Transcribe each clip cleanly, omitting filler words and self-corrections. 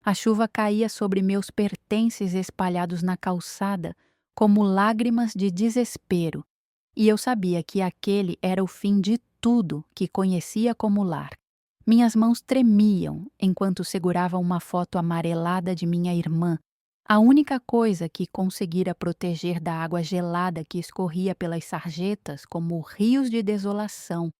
A chuva caía sobre meus pertences espalhados na calçada como lágrimas de desespero, e eu sabia que aquele era o fim de tudo que conhecia como lar. Minhas mãos tremiam enquanto segurava uma foto amarelada de minha irmã, a única coisa que conseguira proteger da água gelada que escorria pelas sarjetas como rios de desolação.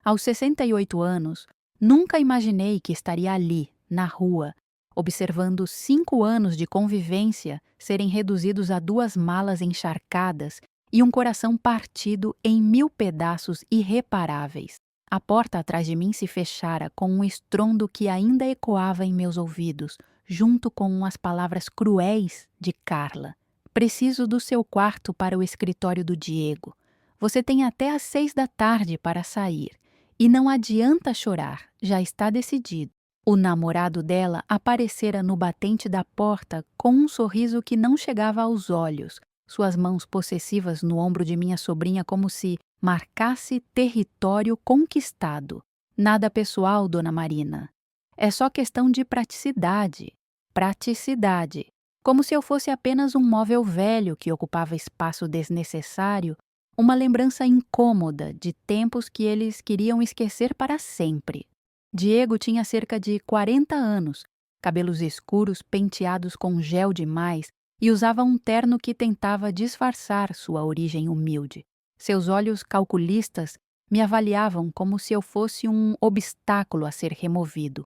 Aos 68 anos, nunca imaginei que estaria ali, na rua, observando 5 anos de convivência serem reduzidos a 2 malas encharcadas e um coração partido em 1000 pedaços irreparáveis. A porta atrás de mim se fechara com um estrondo que ainda ecoava em meus ouvidos, junto com as palavras cruéis de Carla. Preciso do seu quarto para o escritório do Diego. Você tem até às 6 da tarde para sair. E não adianta chorar, já está decidido. O namorado dela aparecera no batente da porta com um sorriso que não chegava aos olhos, suas mãos possessivas no ombro de minha sobrinha como se marcasse território conquistado. Nada pessoal, dona Marina. É só questão de praticidade. Praticidade. Como se eu fosse apenas um móvel velho que ocupava espaço desnecessário, uma lembrança incômoda de tempos que eles queriam esquecer para sempre. Diego tinha cerca de 40 anos, cabelos escuros penteados com gel demais e usava um terno que tentava disfarçar sua origem humilde. Seus olhos calculistas me avaliavam como se eu fosse um obstáculo a ser removido,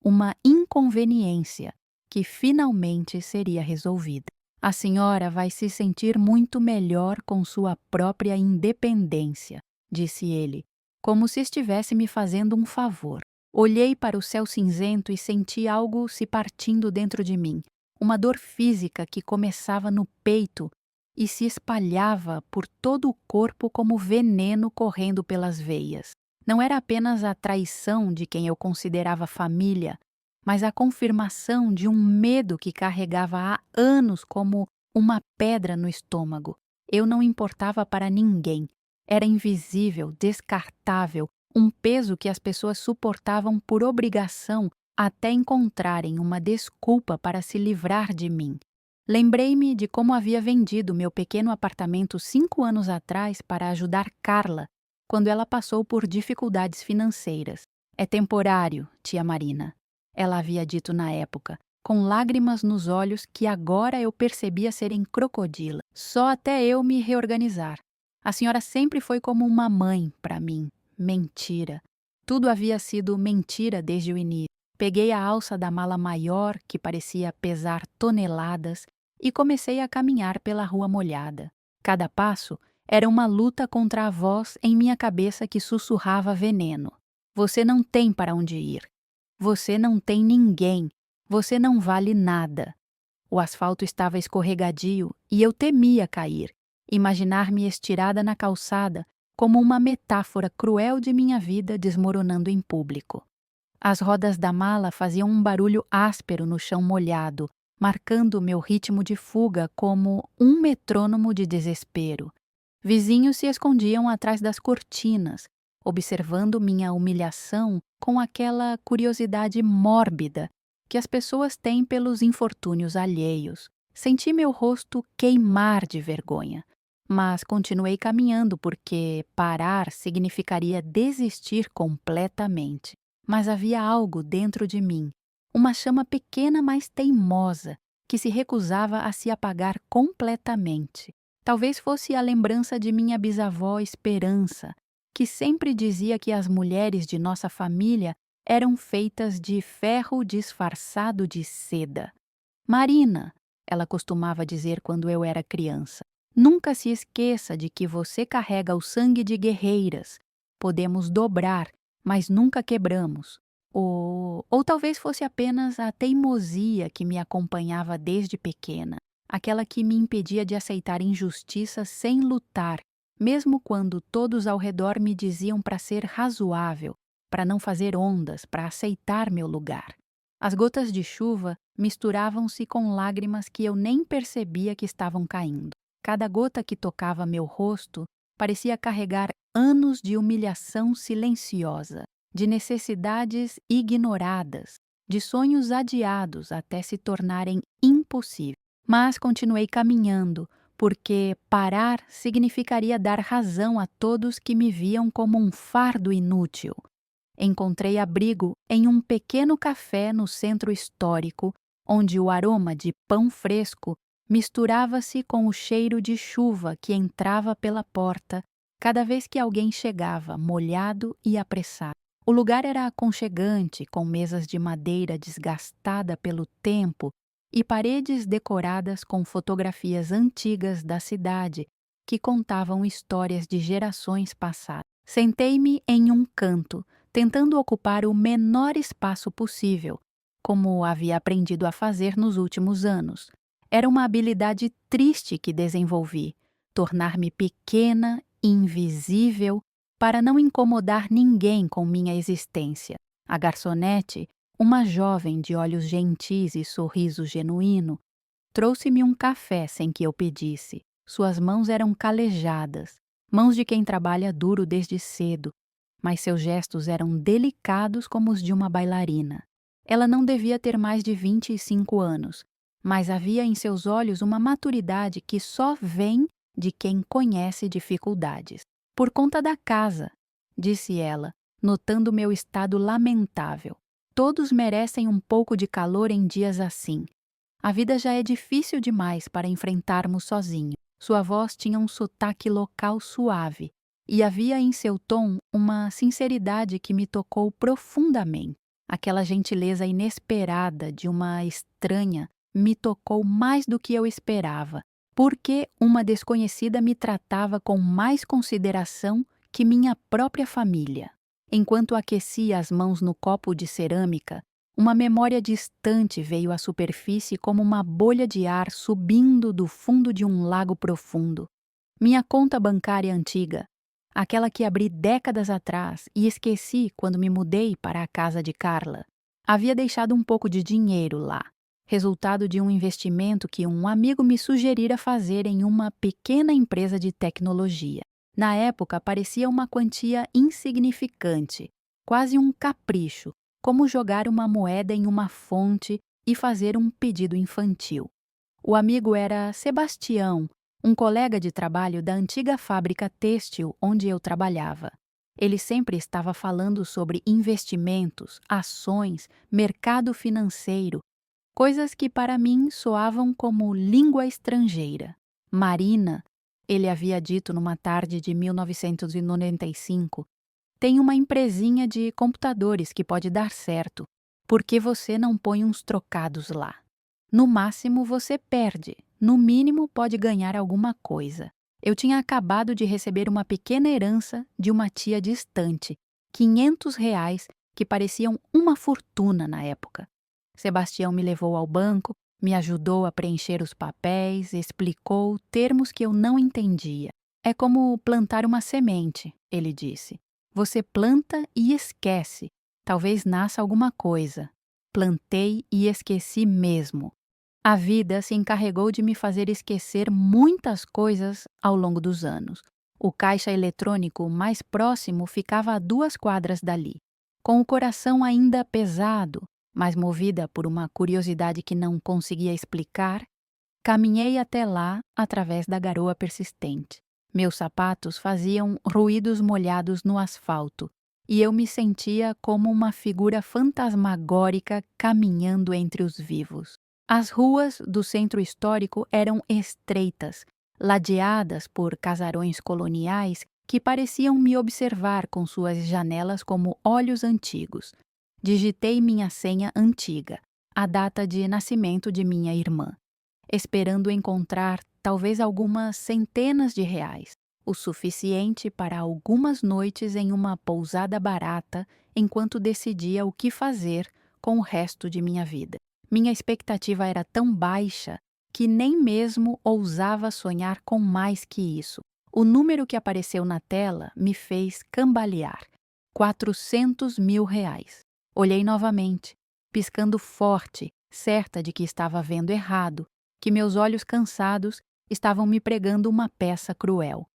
uma inconveniência que finalmente seria resolvida. A senhora vai se sentir muito melhor com sua própria independência, disse ele, como se estivesse me fazendo um favor. Olhei para o céu cinzento e senti algo se partindo dentro de mim, uma dor física que começava no peito e se espalhava por todo o corpo como veneno correndo pelas veias. Não era apenas a traição de quem eu considerava família, mas a confirmação de um medo que carregava há anos como uma pedra no estômago. Eu não importava para ninguém. Era invisível, descartável, um peso que as pessoas suportavam por obrigação até encontrarem uma desculpa para se livrar de mim. Lembrei-me de como havia vendido meu pequeno apartamento 5 anos atrás para ajudar Carla, quando ela passou por dificuldades financeiras. É temporário, tia Marina. Ela havia dito na época, com lágrimas nos olhos que agora eu percebia serem crocodila. Só até eu me reorganizar. A senhora sempre foi como uma mãe para mim. Mentira. Tudo havia sido mentira desde o início. Peguei a alça da mala maior, que parecia pesar toneladas, e comecei a caminhar pela rua molhada. Cada passo era uma luta contra a voz em minha cabeça que sussurrava veneno. Você não tem para onde ir. Você não tem ninguém. Você não vale nada. O asfalto estava escorregadio e eu temia cair, imaginar-me estirada na calçada como uma metáfora cruel de minha vida desmoronando em público. As rodas da mala faziam um barulho áspero no chão molhado, marcando meu ritmo de fuga como um metrônomo de desespero. Vizinhos se escondiam atrás das cortinas, observando minha humilhação com aquela curiosidade mórbida que as pessoas têm pelos infortúnios alheios. Senti meu rosto queimar de vergonha, mas continuei caminhando porque parar significaria desistir completamente. Mas havia algo dentro de mim, uma chama pequena mas teimosa, que se recusava a se apagar completamente. Talvez fosse a lembrança de minha bisavó Esperança, que sempre dizia que as mulheres de nossa família eram feitas de ferro disfarçado de seda. Marina, ela costumava dizer quando eu era criança, nunca se esqueça de que você carrega o sangue de guerreiras. Podemos dobrar, mas nunca quebramos. Ou talvez fosse apenas a teimosia que me acompanhava desde pequena, aquela que me impedia de aceitar injustiça sem lutar, mesmo quando todos ao redor me diziam para ser razoável, para não fazer ondas, para aceitar meu lugar. As gotas de chuva misturavam-se com lágrimas que eu nem percebia que estavam caindo. Cada gota que tocava meu rosto parecia carregar anos de humilhação silenciosa, de necessidades ignoradas, de sonhos adiados até se tornarem impossíveis. Mas continuei caminhando, porque parar significaria dar razão a todos que me viam como um fardo inútil. Encontrei abrigo em um pequeno café no centro histórico, onde o aroma de pão fresco misturava-se com o cheiro de chuva que entrava pela porta cada vez que alguém chegava, molhado e apressado. O lugar era aconchegante, com mesas de madeira desgastada pelo tempo e paredes decoradas com fotografias antigas da cidade que contavam histórias de gerações passadas. Sentei-me em um canto, tentando ocupar o menor espaço possível, como havia aprendido a fazer nos últimos anos. Era uma habilidade triste que desenvolvi, tornar-me pequena, invisível, para não incomodar ninguém com minha existência. A garçonete, uma jovem de olhos gentis e sorriso genuíno, trouxe-me um café sem que eu pedisse. Suas mãos eram calejadas, mãos de quem trabalha duro desde cedo, mas seus gestos eram delicados como os de uma bailarina. Ela não devia ter mais de 25 anos, mas havia em seus olhos uma maturidade que só vem de quem conhece dificuldades. Por conta da casa, disse ela, notando meu estado lamentável. Todos merecem um pouco de calor em dias assim. A vida já é difícil demais para enfrentarmos sozinho. Sua voz tinha um sotaque local suave, e havia em seu tom uma sinceridade que me tocou profundamente. Aquela gentileza inesperada de uma estranha me tocou mais do que eu esperava, porque uma desconhecida me tratava com mais consideração que minha própria família. Enquanto aquecia as mãos no copo de cerâmica, uma memória distante veio à superfície como uma bolha de ar subindo do fundo de um lago profundo. Minha conta bancária antiga, aquela que abri décadas atrás e esqueci quando me mudei para a casa de Carla, havia deixado um pouco de dinheiro lá, resultado de um investimento que um amigo me sugerira fazer em uma pequena empresa de tecnologia. Na época, parecia uma quantia insignificante, quase um capricho, como jogar uma moeda em uma fonte e fazer um pedido infantil. O amigo era Sebastião, um colega de trabalho da antiga fábrica têxtil onde eu trabalhava. Ele sempre estava falando sobre investimentos, ações, mercado financeiro, coisas que para mim soavam como língua estrangeira. Marina, ele havia dito numa tarde de 1995, tem uma empresinha de computadores que pode dar certo. Por que você não põe uns trocados lá? No máximo você perde, no mínimo pode ganhar alguma coisa. Eu tinha acabado de receber uma pequena herança de uma tia distante, R$ 500, que pareciam uma fortuna na época. Sebastião me levou ao banco, me ajudou a preencher os papéis, explicou termos que eu não entendia. É como plantar uma semente, ele disse. Você planta e esquece. Talvez nasça alguma coisa. Plantei e esqueci mesmo. A vida se encarregou de me fazer esquecer muitas coisas ao longo dos anos. O caixa eletrônico mais próximo ficava a 2 quadras dali. Com o coração ainda pesado, mas movida por uma curiosidade que não conseguia explicar, caminhei até lá através da garoa persistente. Meus sapatos faziam ruídos molhados no asfalto, e eu me sentia como uma figura fantasmagórica caminhando entre os vivos. As ruas do centro histórico eram estreitas, ladeadas por casarões coloniais que pareciam me observar com suas janelas como olhos antigos. Digitei minha senha antiga, a data de nascimento de minha irmã, esperando encontrar talvez algumas centenas de reais, o suficiente para algumas noites em uma pousada barata enquanto decidia o que fazer com o resto de minha vida. Minha expectativa era tão baixa que nem mesmo ousava sonhar com mais que isso. O número que apareceu na tela me fez cambalear. R$ 400.000. Olhei novamente, piscando forte, certa de que estava vendo errado, que meus olhos cansados estavam me pregando uma peça cruel.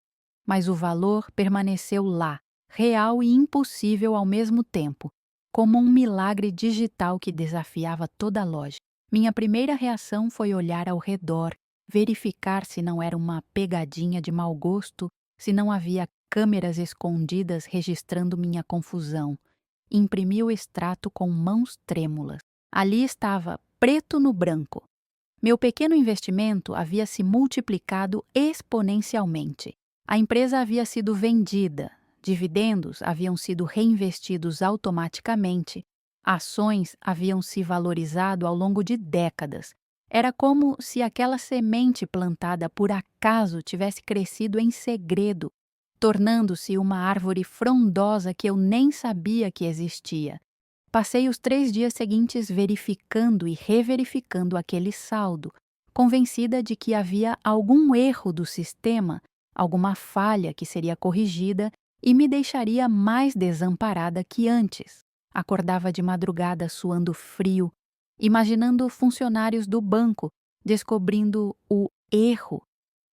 Mas o valor permaneceu lá, real e impossível ao mesmo tempo, como um milagre digital que desafiava toda a lógica. Minha primeira reação foi olhar ao redor, verificar se não era uma pegadinha de mau gosto, se não havia câmeras escondidas registrando minha confusão. Imprimi o extrato com mãos trêmulas. Ali estava, preto no branco. Meu pequeno investimento havia se multiplicado exponencialmente. A empresa havia sido vendida, dividendos haviam sido reinvestidos automaticamente, ações haviam se valorizado ao longo de décadas. Era como se aquela semente plantada por acaso tivesse crescido em segredo, tornando-se uma árvore frondosa que eu nem sabia que existia. Passei os 3 dias seguintes verificando e reverificando aquele saldo, convencida de que havia algum erro do sistema, alguma falha que seria corrigida e me deixaria mais desamparada que antes. Acordava de madrugada suando frio, imaginando funcionários do banco descobrindo o erro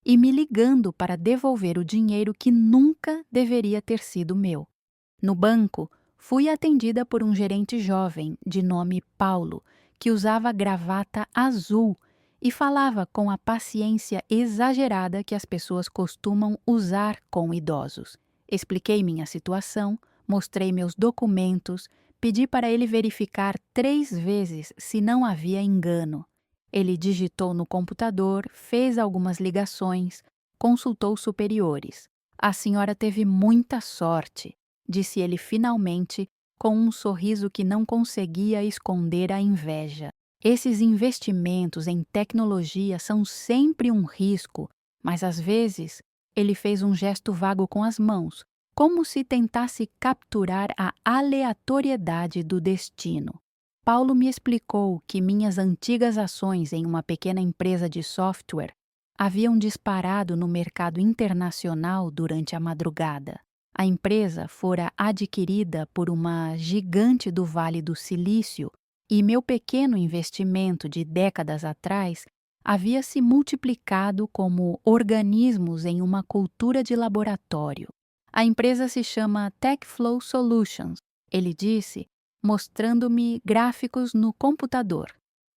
e me ligando para devolver o dinheiro que nunca deveria ter sido meu. No banco, fui atendida por um gerente jovem de nome Paulo, que usava gravata azul e falava com a paciência exagerada que as pessoas costumam usar com idosos. Expliquei minha situação, mostrei meus documentos, pedi para ele verificar 3 vezes se não havia engano. Ele digitou no computador, fez algumas ligações, consultou superiores. A senhora teve muita sorte, disse ele finalmente, com um sorriso que não conseguia esconder a inveja. Esses investimentos em tecnologia são sempre um risco, mas às vezes ele fez um gesto vago com as mãos, como se tentasse capturar a aleatoriedade do destino. Paulo me explicou que minhas antigas ações em uma pequena empresa de software haviam disparado no mercado internacional durante a madrugada. A empresa fora adquirida por uma gigante do Vale do Silício e meu pequeno investimento de décadas atrás havia se multiplicado como organismos em uma cultura de laboratório. A empresa se chama TechFlow Solutions, ele disse, mostrando-me gráficos no computador.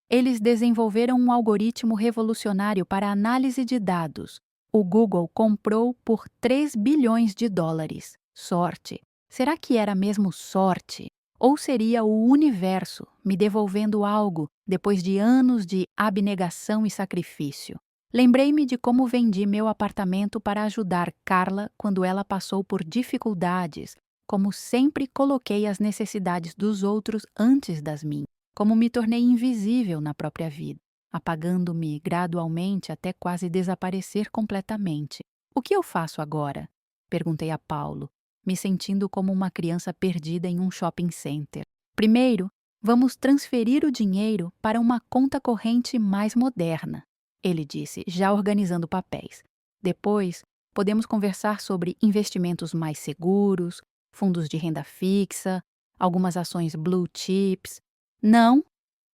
Eles desenvolveram um algoritmo revolucionário para análise de dados. O Google comprou por 3 bilhões de dólares. Sorte. Será que era mesmo sorte? Ou seria o universo me devolvendo algo depois de anos de abnegação e sacrifício? Lembrei-me de como vendi meu apartamento para ajudar Carla quando ela passou por dificuldades, como sempre coloquei as necessidades dos outros antes das minhas, como me tornei invisível na própria vida, apagando-me gradualmente até quase desaparecer completamente. O que eu faço agora? Perguntei a Paulo, me sentindo como uma criança perdida em um shopping center. Primeiro, vamos transferir o dinheiro para uma conta corrente mais moderna, ele disse, já organizando papéis. Depois, podemos conversar sobre investimentos mais seguros, fundos de renda fixa, algumas ações blue chips. Não,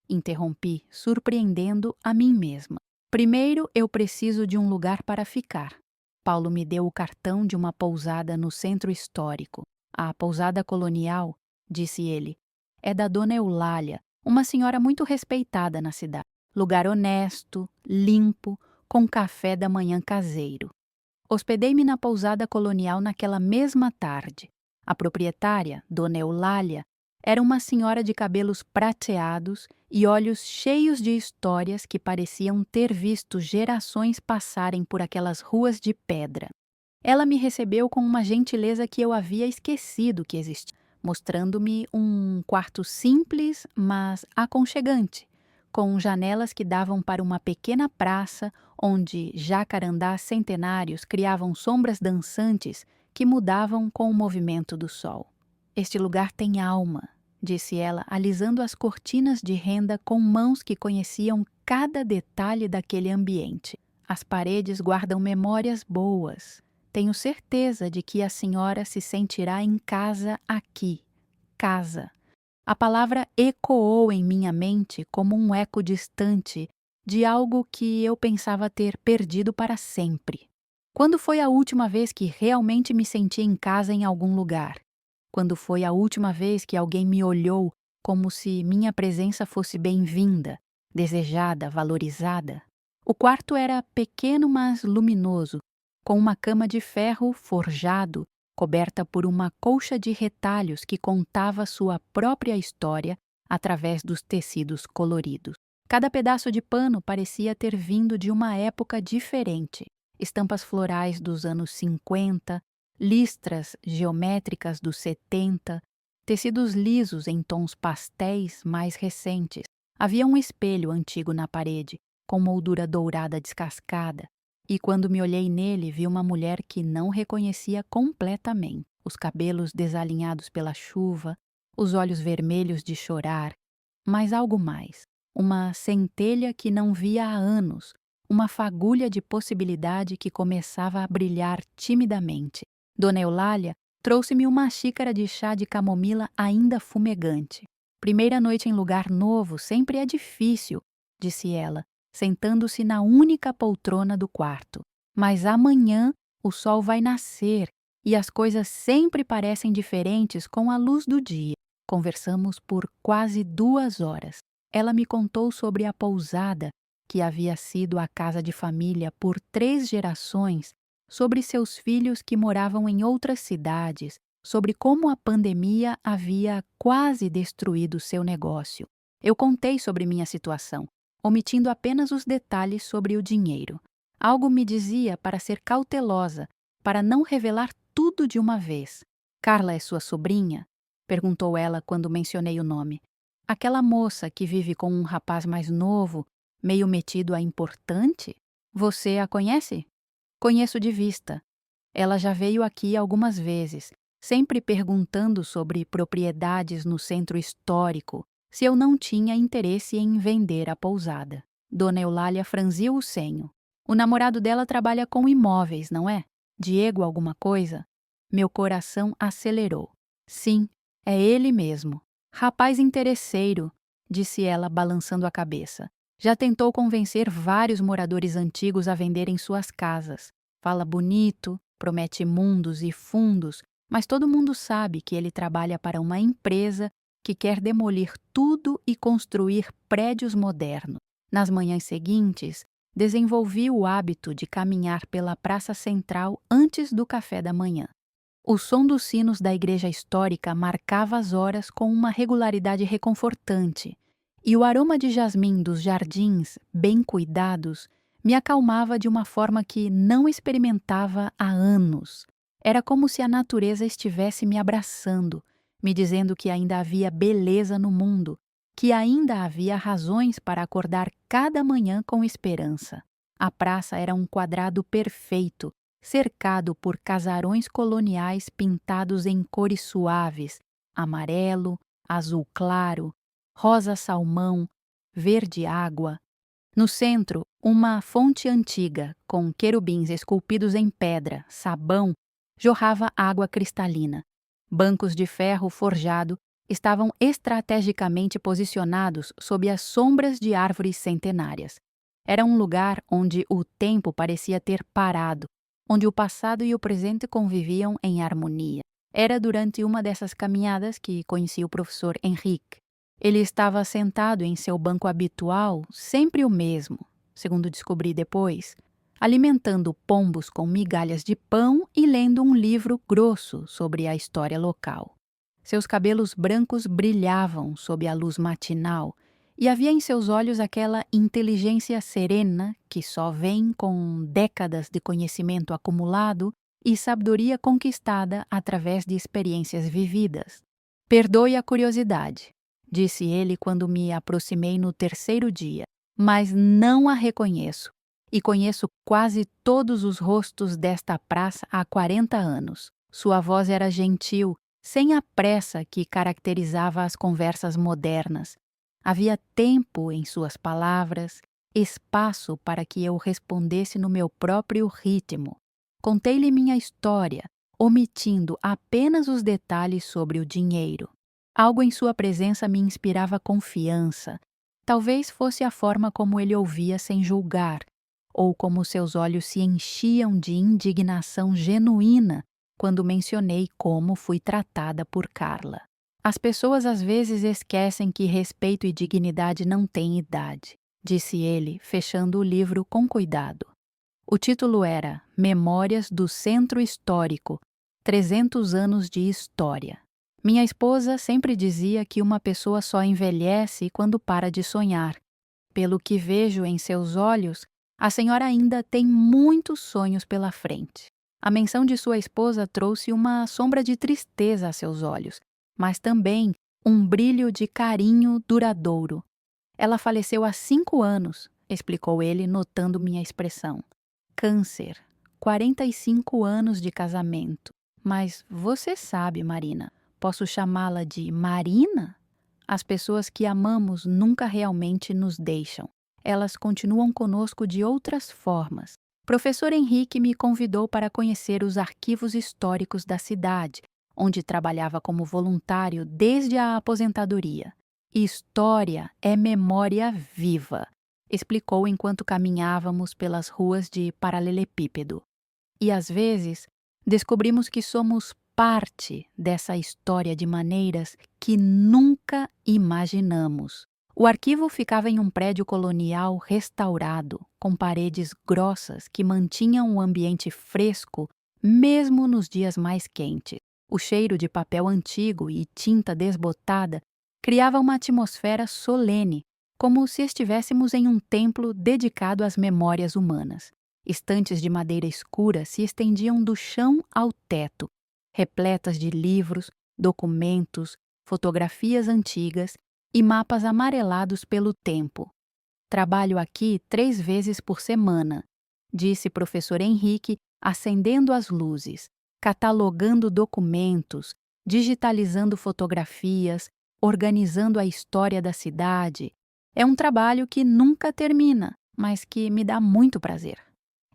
interrompi, surpreendendo a mim mesma. Primeiro, eu preciso de um lugar para ficar. Paulo me deu o cartão de uma pousada no centro histórico. A pousada colonial, disse ele, é da dona Eulália, uma senhora muito respeitada na cidade. Lugar honesto, limpo, com café da manhã caseiro. Hospedei-me na pousada colonial naquela mesma tarde. A proprietária, dona Eulália, era uma senhora de cabelos prateados e olhos cheios de histórias que pareciam ter visto gerações passarem por aquelas ruas de pedra. Ela me recebeu com uma gentileza que eu havia esquecido que existia, mostrando-me um quarto simples, mas aconchegante, com janelas que davam para uma pequena praça onde jacarandás centenários criavam sombras dançantes que mudavam com o movimento do sol. Este lugar tem alma, disse ela, alisando as cortinas de renda com mãos que conheciam cada detalhe daquele ambiente. As paredes guardam memórias boas. Tenho certeza de que a senhora se sentirá em casa aqui. Casa. A palavra ecoou em minha mente como um eco distante de algo que eu pensava ter perdido para sempre. Quando foi a última vez que realmente me senti em casa em algum lugar? quando foi a última vez que alguém me olhou como se minha presença fosse bem-vinda, desejada, valorizada. O quarto era pequeno, mas luminoso, com uma cama de ferro forjado, coberta por uma colcha de retalhos que contava sua própria história através dos tecidos coloridos. Cada pedaço de pano parecia ter vindo de uma época diferente. Estampas florais dos anos 50, listras geométricas dos 70, tecidos lisos em tons pastéis mais recentes. Havia um espelho antigo na parede, com moldura dourada descascada, e quando me olhei nele vi uma mulher que não reconhecia completamente. Os cabelos desalinhados pela chuva, os olhos vermelhos de chorar, mas algo mais. Uma centelha que não via há anos, uma fagulha de possibilidade que começava a brilhar timidamente. Dona Eulália trouxe-me uma xícara de chá de camomila ainda fumegante. Primeira noite em lugar novo sempre é difícil, disse ela, sentando-se na única poltrona do quarto. Mas amanhã o sol vai nascer e as coisas sempre parecem diferentes com a luz do dia. Conversamos por quase 2 horas. Ela me contou sobre a pousada, que havia sido a casa de família por 3 gerações, sobre seus filhos que moravam em outras cidades, sobre como a pandemia havia quase destruído seu negócio. Eu contei sobre minha situação, omitindo apenas os detalhes sobre o dinheiro. Algo me dizia para ser cautelosa, para não revelar tudo de uma vez. Carla é sua sobrinha? Perguntou ela quando mencionei o nome. Aquela moça que vive com um rapaz mais novo, meio metido a importante? Você a conhece? Conheço de vista. Ela já veio aqui algumas vezes, sempre perguntando sobre propriedades no centro histórico, se eu não tinha interesse em vender a pousada. Dona Eulália franziu o senho. O namorado dela trabalha com imóveis, não é? Diego alguma coisa? Meu coração acelerou. Sim, é ele mesmo. Rapaz interesseiro, disse ela balançando a cabeça. Já tentou convencer vários moradores antigos a venderem suas casas. Fala bonito, promete mundos e fundos, mas todo mundo sabe que ele trabalha para uma empresa que quer demolir tudo e construir prédios modernos. Nas manhãs seguintes, desenvolvi o hábito de caminhar pela praça central antes do café da manhã. O som dos sinos da igreja histórica marcava as horas com uma regularidade reconfortante, e o aroma de jasmim dos jardins, bem cuidados, me acalmava de uma forma que não experimentava há anos. Era como se a natureza estivesse me abraçando, me dizendo que ainda havia beleza no mundo, que ainda havia razões para acordar cada manhã com esperança. A praça era um quadrado perfeito, cercado por casarões coloniais pintados em cores suaves, amarelo, azul claro, rosa salmão, verde água. No centro, uma fonte antiga, com querubins esculpidos em pedra, sabão, jorrava água cristalina. Bancos de ferro forjado estavam estrategicamente posicionados sob as sombras de árvores centenárias. Era um lugar onde o tempo parecia ter parado, onde o passado e o presente conviviam em harmonia. Era durante uma dessas caminhadas que conheci o professor Henrique. Ele estava sentado em seu banco habitual, sempre o mesmo, segundo descobri depois, alimentando pombos com migalhas de pão e lendo um livro grosso sobre a história local. Seus cabelos brancos brilhavam sob a luz matinal e havia em seus olhos aquela inteligência serena que só vem com décadas de conhecimento acumulado e sabedoria conquistada através de experiências vividas. Perdoe a curiosidade, disse ele quando me aproximei no 3º dia, mas não a reconheço, e conheço quase todos os rostos desta praça há 40 anos. Sua voz era gentil, sem a pressa que caracterizava as conversas modernas. Havia tempo em suas palavras, espaço para que eu respondesse no meu próprio ritmo. Contei-lhe minha história, omitindo apenas os detalhes sobre o dinheiro. Algo em sua presença me inspirava confiança. Talvez fosse a forma como ele ouvia sem julgar, ou como seus olhos se enchiam de indignação genuína quando mencionei como fui tratada por Carla. As pessoas às vezes esquecem que respeito e dignidade não têm idade, disse ele, fechando o livro com cuidado. O título era Memórias do Centro Histórico, 300 anos de história. Minha esposa sempre dizia que uma pessoa só envelhece quando para de sonhar. Pelo que vejo em seus olhos, a senhora ainda tem muitos sonhos pela frente. A menção de sua esposa trouxe uma sombra de tristeza a seus olhos, mas também um brilho de carinho duradouro. Ela faleceu há 5 anos, explicou ele, notando minha expressão. Câncer, 45 anos de casamento. Mas você sabe, Marina, posso chamá-la de Marina? As pessoas que amamos nunca realmente nos deixam. Elas continuam conosco de outras formas. Professor Henrique me convidou para conhecer os arquivos históricos da cidade, onde trabalhava como voluntário desde a aposentadoria. História é memória viva, explicou enquanto caminhávamos pelas ruas de paralelepípedo. E às vezes, descobrimos que somos parte dessa história de maneiras que nunca imaginamos. O arquivo ficava em um prédio colonial restaurado, com paredes grossas que mantinham o ambiente fresco mesmo nos dias mais quentes. O cheiro de papel antigo e tinta desbotada criava uma atmosfera solene, como se estivéssemos em um templo dedicado às memórias humanas. Estantes de madeira escura se estendiam do chão ao teto, repletas de livros, documentos, fotografias antigas e mapas amarelados pelo tempo. Trabalho aqui 3 vezes por semana, disse professor Henrique, acendendo as luzes, catalogando documentos, digitalizando fotografias, organizando a história da cidade. É um trabalho que nunca termina, mas que me dá muito prazer.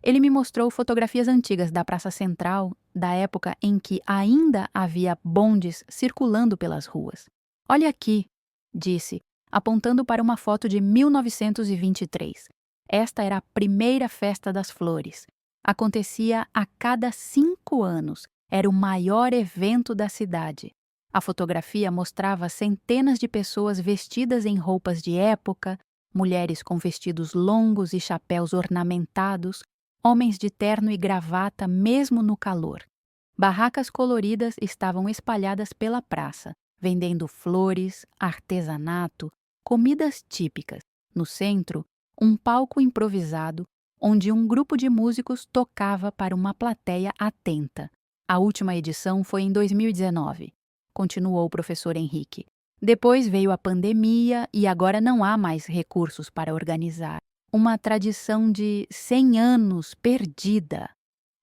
Ele me mostrou fotografias antigas da Praça Central, da época em que ainda havia bondes circulando pelas ruas. Olha aqui, disse, apontando para uma foto de 1923. Esta era a primeira Festa das Flores. Acontecia a cada 5 anos. Era o maior evento da cidade. A fotografia mostrava centenas de pessoas vestidas em roupas de época, mulheres com vestidos longos e chapéus ornamentados, homens de terno e gravata mesmo no calor. Barracas coloridas estavam espalhadas pela praça, vendendo flores, artesanato, comidas típicas. No centro, um palco improvisado, onde um grupo de músicos tocava para uma plateia atenta. A última edição foi em 2019. Continuou o professor Henrique. Depois veio a pandemia e agora não há mais recursos para organizar. Uma tradição de 100 anos perdida.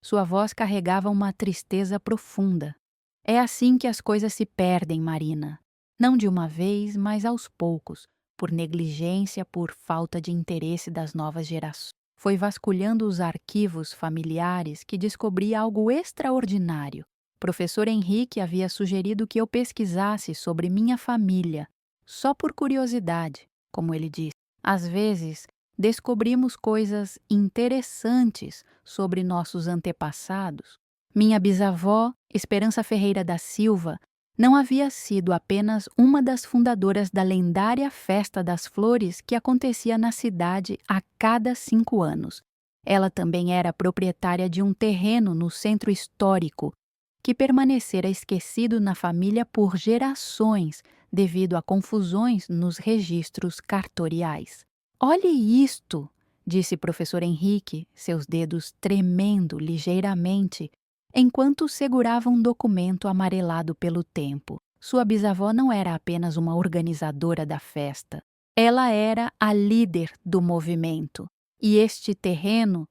Sua voz carregava uma tristeza profunda. É assim que as coisas se perdem, Marina. Não de uma vez, mas aos poucos, por negligência, por falta de interesse das novas gerações. Foi vasculhando os arquivos familiares que descobri algo extraordinário. Professor Henrique havia sugerido que eu pesquisasse sobre minha família, só por curiosidade, como ele disse. Às vezes, descobrimos coisas interessantes sobre nossos antepassados. Minha bisavó, Esperança Ferreira da Silva, não havia sido apenas uma das fundadoras da lendária Festa das Flores que acontecia na cidade a cada 5 anos. Ela também era proprietária de um terreno no centro histórico, que permanecera esquecido na família por gerações devido a confusões nos registros cartoriais. Olhe isto, disse professor Henrique, seus dedos tremendo ligeiramente, enquanto segurava um documento amarelado pelo tempo. Sua bisavó não era apenas uma organizadora da festa. Ela era a líder do movimento. E este terreno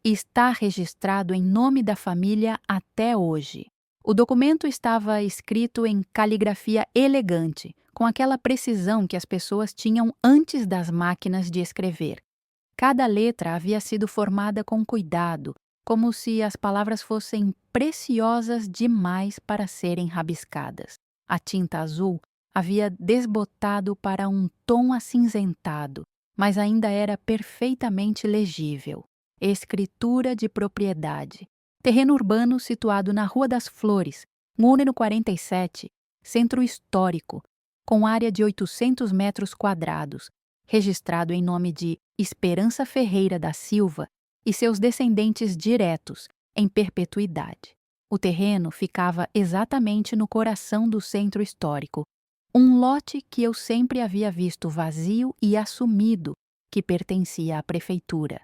está registrado em nome da família até hoje. O documento estava escrito em caligrafia elegante, com aquela precisão que as pessoas tinham antes das máquinas de escrever. Cada letra havia sido formada com cuidado, como se as palavras fossem preciosas demais para serem rabiscadas. A tinta azul havia desbotado para um tom acinzentado, mas ainda era perfeitamente legível. Escritura de propriedade. Terreno urbano situado na Rua das Flores, número 47, centro histórico, com área de 800 metros quadrados, registrado em nome de Esperança Ferreira da Silva e seus descendentes diretos, em perpetuidade. O terreno ficava exatamente no coração do centro histórico, um lote que eu sempre havia visto vazio e assumido, que pertencia à prefeitura.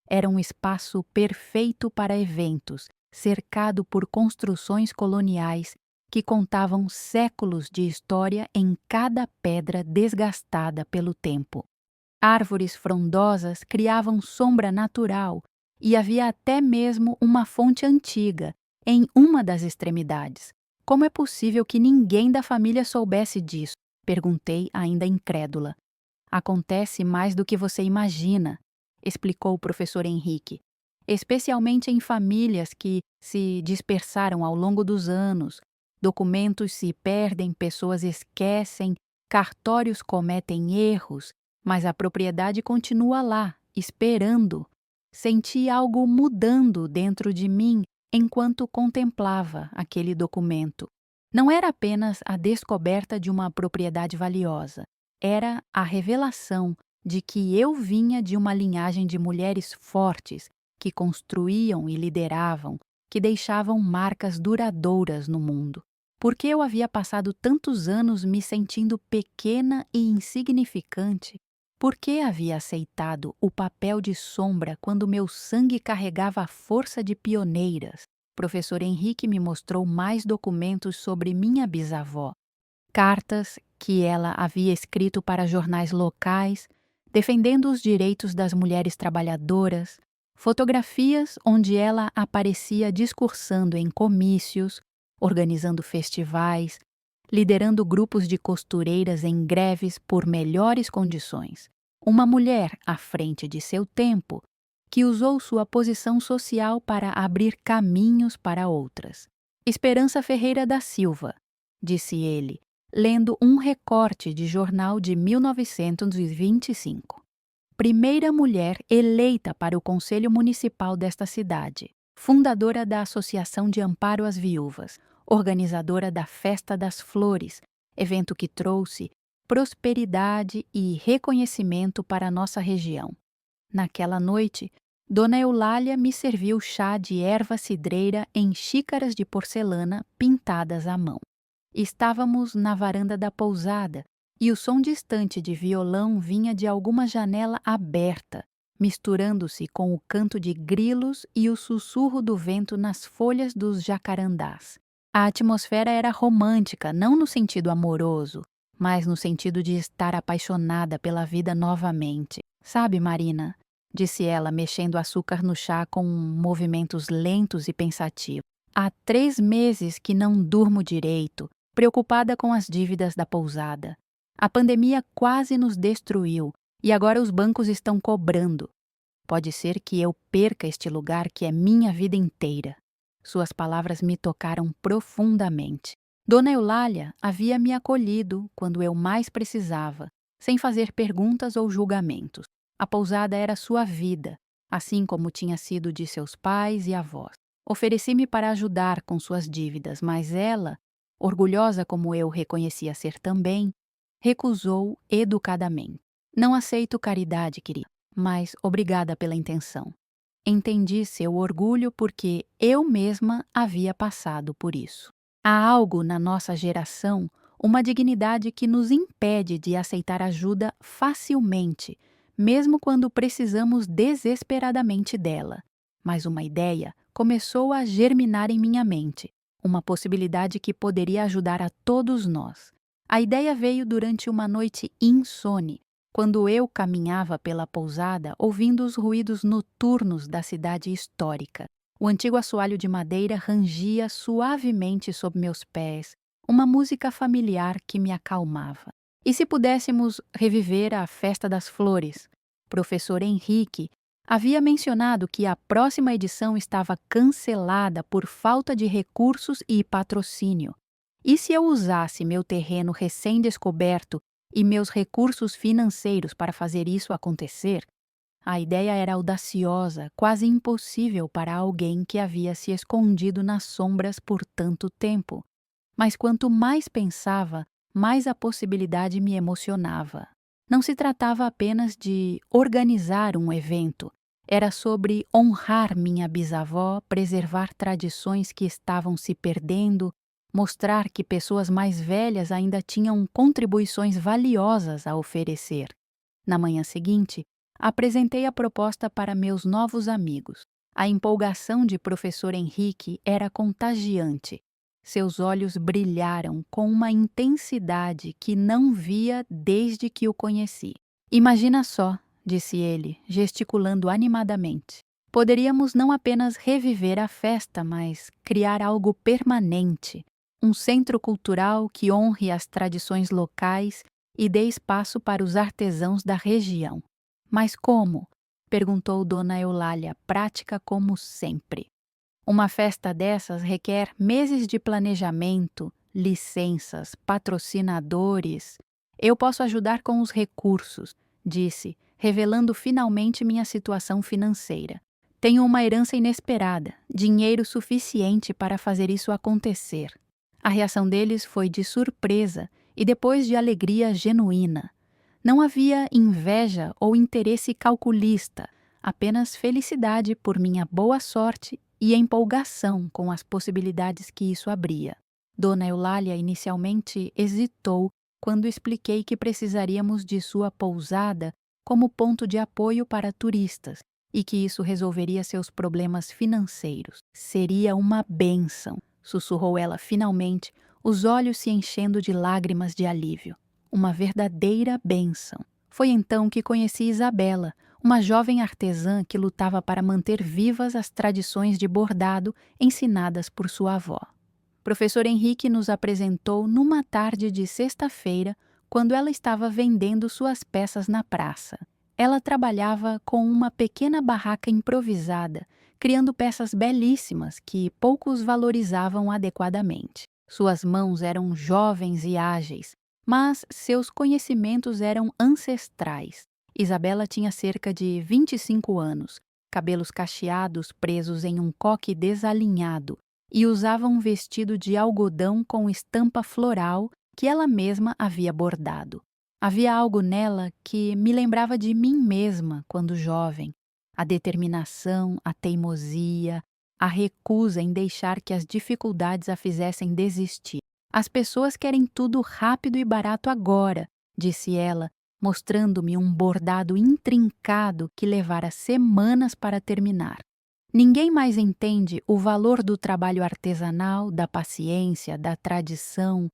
Era um espaço perfeito para eventos, cercado por construções coloniais que contavam séculos de história em cada pedra desgastada pelo tempo. Árvores frondosas criavam sombra natural e havia até mesmo uma fonte antiga em uma das extremidades. Como é possível que ninguém da família soubesse disso? Perguntei, ainda incrédula. Acontece mais do que você imagina, explicou o professor Henrique, especialmente em famílias que se dispersaram ao longo dos anos. Documentos se perdem, pessoas esquecem, cartórios cometem erros, mas a propriedade continua lá, esperando. Senti algo mudando dentro de mim enquanto contemplava aquele documento. Não era apenas a descoberta de uma propriedade valiosa, era a revelação de que eu vinha de uma linhagem de mulheres fortes que construíam e lideravam, que deixavam marcas duradouras no mundo. Por que eu havia passado tantos anos me sentindo pequena e insignificante? Por que havia aceitado o papel de sombra quando meu sangue carregava a força de pioneiras? Professor Henrique me mostrou mais documentos sobre minha bisavó. Cartas que ela havia escrito para jornais locais, defendendo os direitos das mulheres trabalhadoras, fotografias onde ela aparecia discursando em comícios, organizando festivais, liderando grupos de costureiras em greves por melhores condições. Uma mulher à frente de seu tempo, que usou sua posição social para abrir caminhos para outras. Esperança Ferreira da Silva, disse ele, lendo um recorte de jornal de 1925. Primeira mulher eleita para o Conselho Municipal desta cidade, fundadora da Associação de Amparo às Viúvas, organizadora da Festa das Flores, evento que trouxe prosperidade e reconhecimento para a nossa região. Naquela noite, Dona Eulália me serviu chá de erva cidreira em xícaras de porcelana pintadas à mão. Estávamos na varanda da pousada e o som distante de violão vinha de alguma janela aberta, misturando-se com o canto de grilos e o sussurro do vento nas folhas dos jacarandás. A atmosfera era romântica, não no sentido amoroso, mas no sentido de estar apaixonada pela vida novamente. Sabe, Marina, disse ela, mexendo açúcar no chá com movimentos lentos e pensativos. Há 3 meses que não durmo direito, preocupada com as dívidas da pousada. A pandemia quase nos destruiu e agora os bancos estão cobrando. Pode ser que eu perca este lugar que é minha vida inteira. Suas palavras me tocaram profundamente. Dona Eulália havia me acolhido quando eu mais precisava, sem fazer perguntas ou julgamentos. A pousada era sua vida, assim como tinha sido de seus pais e avós. Ofereci-me para ajudar com suas dívidas, mas ela, orgulhosa como eu reconhecia ser também, recusou educadamente. Não aceito caridade, querida, mas obrigada pela intenção. Entendi seu orgulho porque eu mesma havia passado por isso. Há algo na nossa geração, uma dignidade que nos impede de aceitar ajuda facilmente, mesmo quando precisamos desesperadamente dela. Mas uma ideia começou a germinar em minha mente, uma possibilidade que poderia ajudar a todos nós. A ideia veio durante uma noite insone, quando eu caminhava pela pousada ouvindo os ruídos noturnos da cidade histórica. O antigo assoalho de madeira rangia suavemente sob meus pés, uma música familiar que me acalmava. E se pudéssemos reviver a Festa das Flores? Professor Henrique havia mencionado que a próxima edição estava cancelada por falta de recursos e patrocínio. E se eu usasse meu terreno recém-descoberto e meus recursos financeiros para fazer isso acontecer? A ideia era audaciosa, quase impossível para alguém que havia se escondido nas sombras por tanto tempo. Mas quanto mais pensava, mais a possibilidade me emocionava. Não se tratava apenas de organizar um evento. Era sobre honrar minha bisavó, preservar tradições que estavam se perdendo, mostrar que pessoas mais velhas ainda tinham contribuições valiosas a oferecer. Na manhã seguinte, apresentei a proposta para meus novos amigos. A empolgação de professor Henrique era contagiante. Seus olhos brilharam com uma intensidade que não via desde que o conheci. Imagina só, disse ele, gesticulando animadamente. Poderíamos não apenas reviver a festa, mas criar algo permanente, um centro cultural que honre as tradições locais e dê espaço para os artesãos da região. Mas como? Perguntou Dona Eulália, prática como sempre. Uma festa dessas requer meses de planejamento, licenças, patrocinadores. Eu posso ajudar com os recursos, disse, revelando finalmente minha situação financeira. Tenho uma herança inesperada, dinheiro suficiente para fazer isso acontecer. A reação deles foi de surpresa e depois de alegria genuína. Não havia inveja ou interesse calculista, apenas felicidade por minha boa sorte e empolgação com as possibilidades que isso abria. Dona Eulália inicialmente hesitou quando expliquei que precisaríamos de sua pousada como ponto de apoio para turistas e que isso resolveria seus problemas financeiros. Seria uma bênção, sussurrou ela finalmente, os olhos se enchendo de lágrimas de alívio. Uma verdadeira bênção. Foi então que conheci Isabela, uma jovem artesã que lutava para manter vivas as tradições de bordado ensinadas por sua avó. Professor Henrique nos apresentou numa tarde de sexta-feira, quando ela estava vendendo suas peças na praça. Ela trabalhava com uma pequena barraca improvisada, criando peças belíssimas que poucos valorizavam adequadamente. Suas mãos eram jovens e ágeis, mas seus conhecimentos eram ancestrais. Isabela tinha cerca de 25 anos, cabelos cacheados presos em um coque desalinhado, e usava um vestido de algodão com estampa floral que ela mesma havia bordado. Havia algo nela que me lembrava de mim mesma quando jovem. A determinação, a teimosia, a recusa em deixar que as dificuldades a fizessem desistir. As pessoas querem tudo rápido e barato agora, disse ela, mostrando-me um bordado intrincado que levara semanas para terminar. Ninguém mais entende o valor do trabalho artesanal, da paciência, da tradição.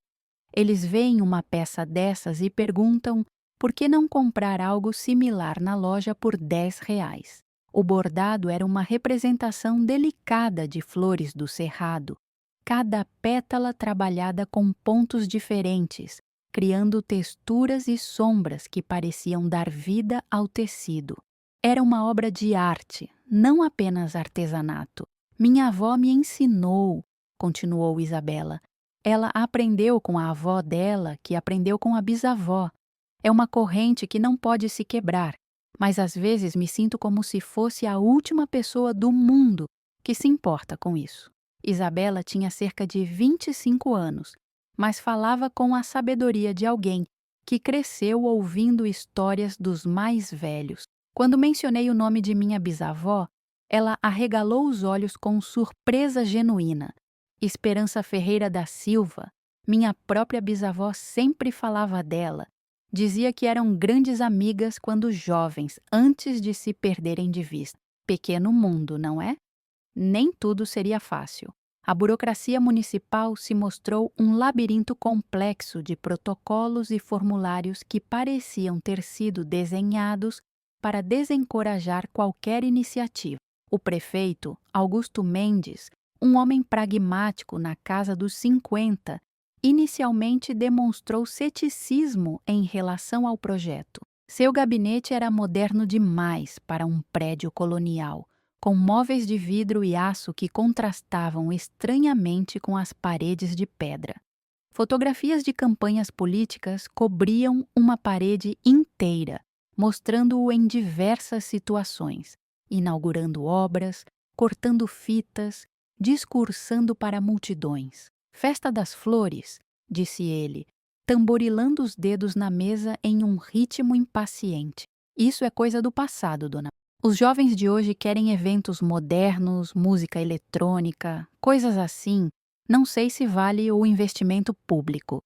Eles veem uma peça dessas e perguntam por que não comprar algo similar na loja por R$ 10. O bordado era uma representação delicada de flores do cerrado, cada pétala trabalhada com pontos diferentes, criando texturas e sombras que pareciam dar vida ao tecido. Era uma obra de arte, não apenas artesanato. Minha avó me ensinou, continuou Isabela. Ela aprendeu com a avó dela, que aprendeu com a bisavó. É uma corrente que não pode se quebrar, mas às vezes me sinto como se fosse a última pessoa do mundo que se importa com isso. Isabela tinha cerca de 25 anos, mas falava com a sabedoria de alguém que cresceu ouvindo histórias dos mais velhos. Quando mencionei o nome de minha bisavó, ela arregalou os olhos com surpresa genuína. Esperança Ferreira da Silva, minha própria bisavó, sempre falava dela. Dizia que eram grandes amigas quando jovens, antes de se perderem de vista. Pequeno mundo, não é? Nem tudo seria fácil. A burocracia municipal se mostrou um labirinto complexo de protocolos e formulários que pareciam ter sido desenhados para desencorajar qualquer iniciativa. O prefeito, Augusto Mendes, um homem pragmático na casa dos 50, inicialmente demonstrou ceticismo em relação ao projeto. Seu gabinete era moderno demais para um prédio colonial, com móveis de vidro e aço que contrastavam estranhamente com as paredes de pedra. Fotografias de campanhas políticas cobriam uma parede inteira. mostrando-o em diversas situações, inaugurando obras, cortando fitas, discursando para multidões. Festa das Flores, disse ele, tamborilando os dedos na mesa em um ritmo impaciente. Isso é coisa do passado, dona. Os jovens de hoje querem eventos modernos, música eletrônica, coisas assim. Não sei se vale o investimento público.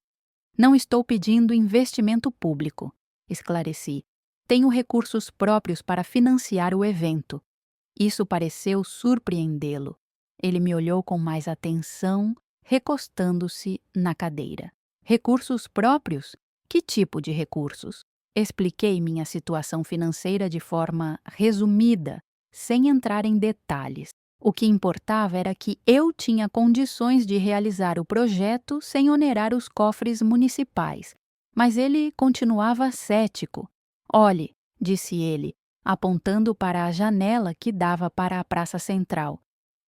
Não estou pedindo investimento público, esclareci. Tenho recursos próprios para financiar o evento. Isso pareceu surpreendê-lo. Ele me olhou com mais atenção, recostando-se na cadeira. Recursos próprios? Que tipo de recursos? Expliquei minha situação financeira de forma resumida, sem entrar em detalhes. O que importava era que eu tinha condições de realizar o projeto sem onerar os cofres municipais. Mas ele continuava cético. Olhe, disse ele, apontando para a janela que dava para a Praça Central.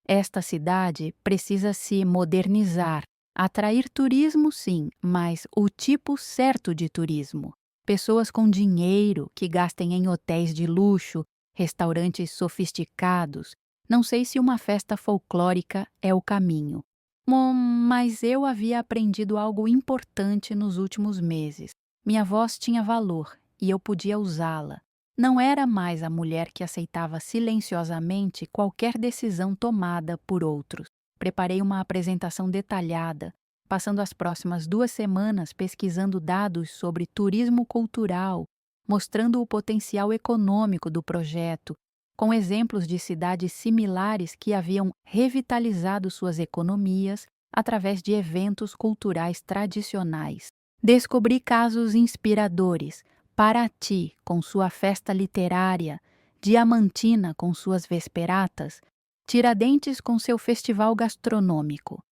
Esta cidade precisa se modernizar. Atrair turismo, sim, mas o tipo certo de turismo. Pessoas com dinheiro que gastem em hotéis de luxo, restaurantes sofisticados. Não sei se uma festa folclórica é o caminho. Mas eu havia aprendido algo importante nos últimos meses. Minha voz tinha valor e eu podia usá-la. Não era mais a mulher que aceitava silenciosamente qualquer decisão tomada por outros. Preparei uma apresentação detalhada, passando as próximas 2 semanas pesquisando dados sobre turismo cultural, mostrando o potencial econômico do projeto, com exemplos de cidades similares que haviam revitalizado suas economias através de eventos culturais tradicionais. Descobri casos inspiradores. Paraty, com sua festa literária, Diamantina, com suas vesperatas, Tiradentes, com seu festival gastronômico.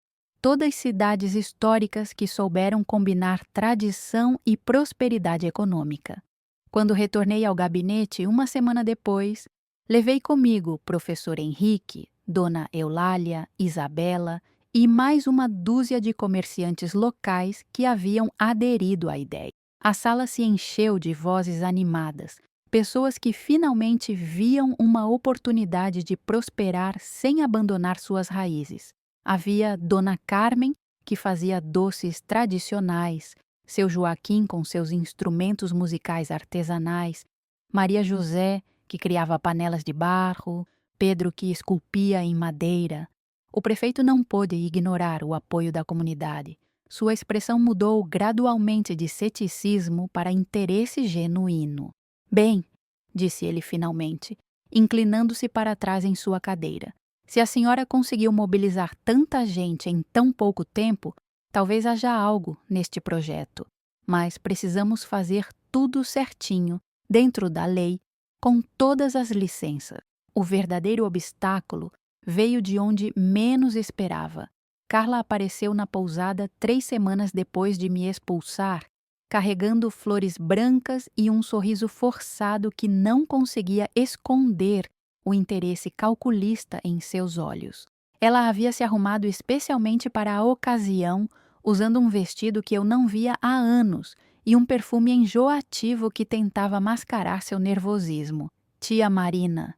Todas cidades históricas que souberam combinar tradição e prosperidade econômica. Quando retornei ao gabinete 1 semana depois, levei comigo o professor Henrique, Dona Eulália, Isabela e mais uma dúzia de comerciantes locais que haviam aderido à ideia. A sala se encheu de vozes animadas, pessoas que finalmente viam uma oportunidade de prosperar sem abandonar suas raízes. Havia Dona Carmen, que fazia doces tradicionais, seu Joaquim com seus instrumentos musicais artesanais, Maria José, que criava panelas de barro, Pedro, que esculpia em madeira. O prefeito não pôde ignorar o apoio da comunidade. Sua expressão mudou gradualmente de ceticismo para interesse genuíno. Bem, disse ele finalmente, inclinando-se para trás em sua cadeira. Se a senhora conseguiu mobilizar tanta gente em tão pouco tempo, talvez haja algo neste projeto. Mas precisamos fazer tudo certinho, dentro da lei, com todas as licenças. O verdadeiro obstáculo veio de onde menos esperava. Carla apareceu na pousada 3 semanas depois de me expulsar, carregando flores brancas e um sorriso forçado que não conseguia esconder o interesse calculista em seus olhos. Ela havia se arrumado especialmente para a ocasião, usando um vestido que eu não via há anos e um perfume enjoativo que tentava mascarar seu nervosismo. Tia Marina,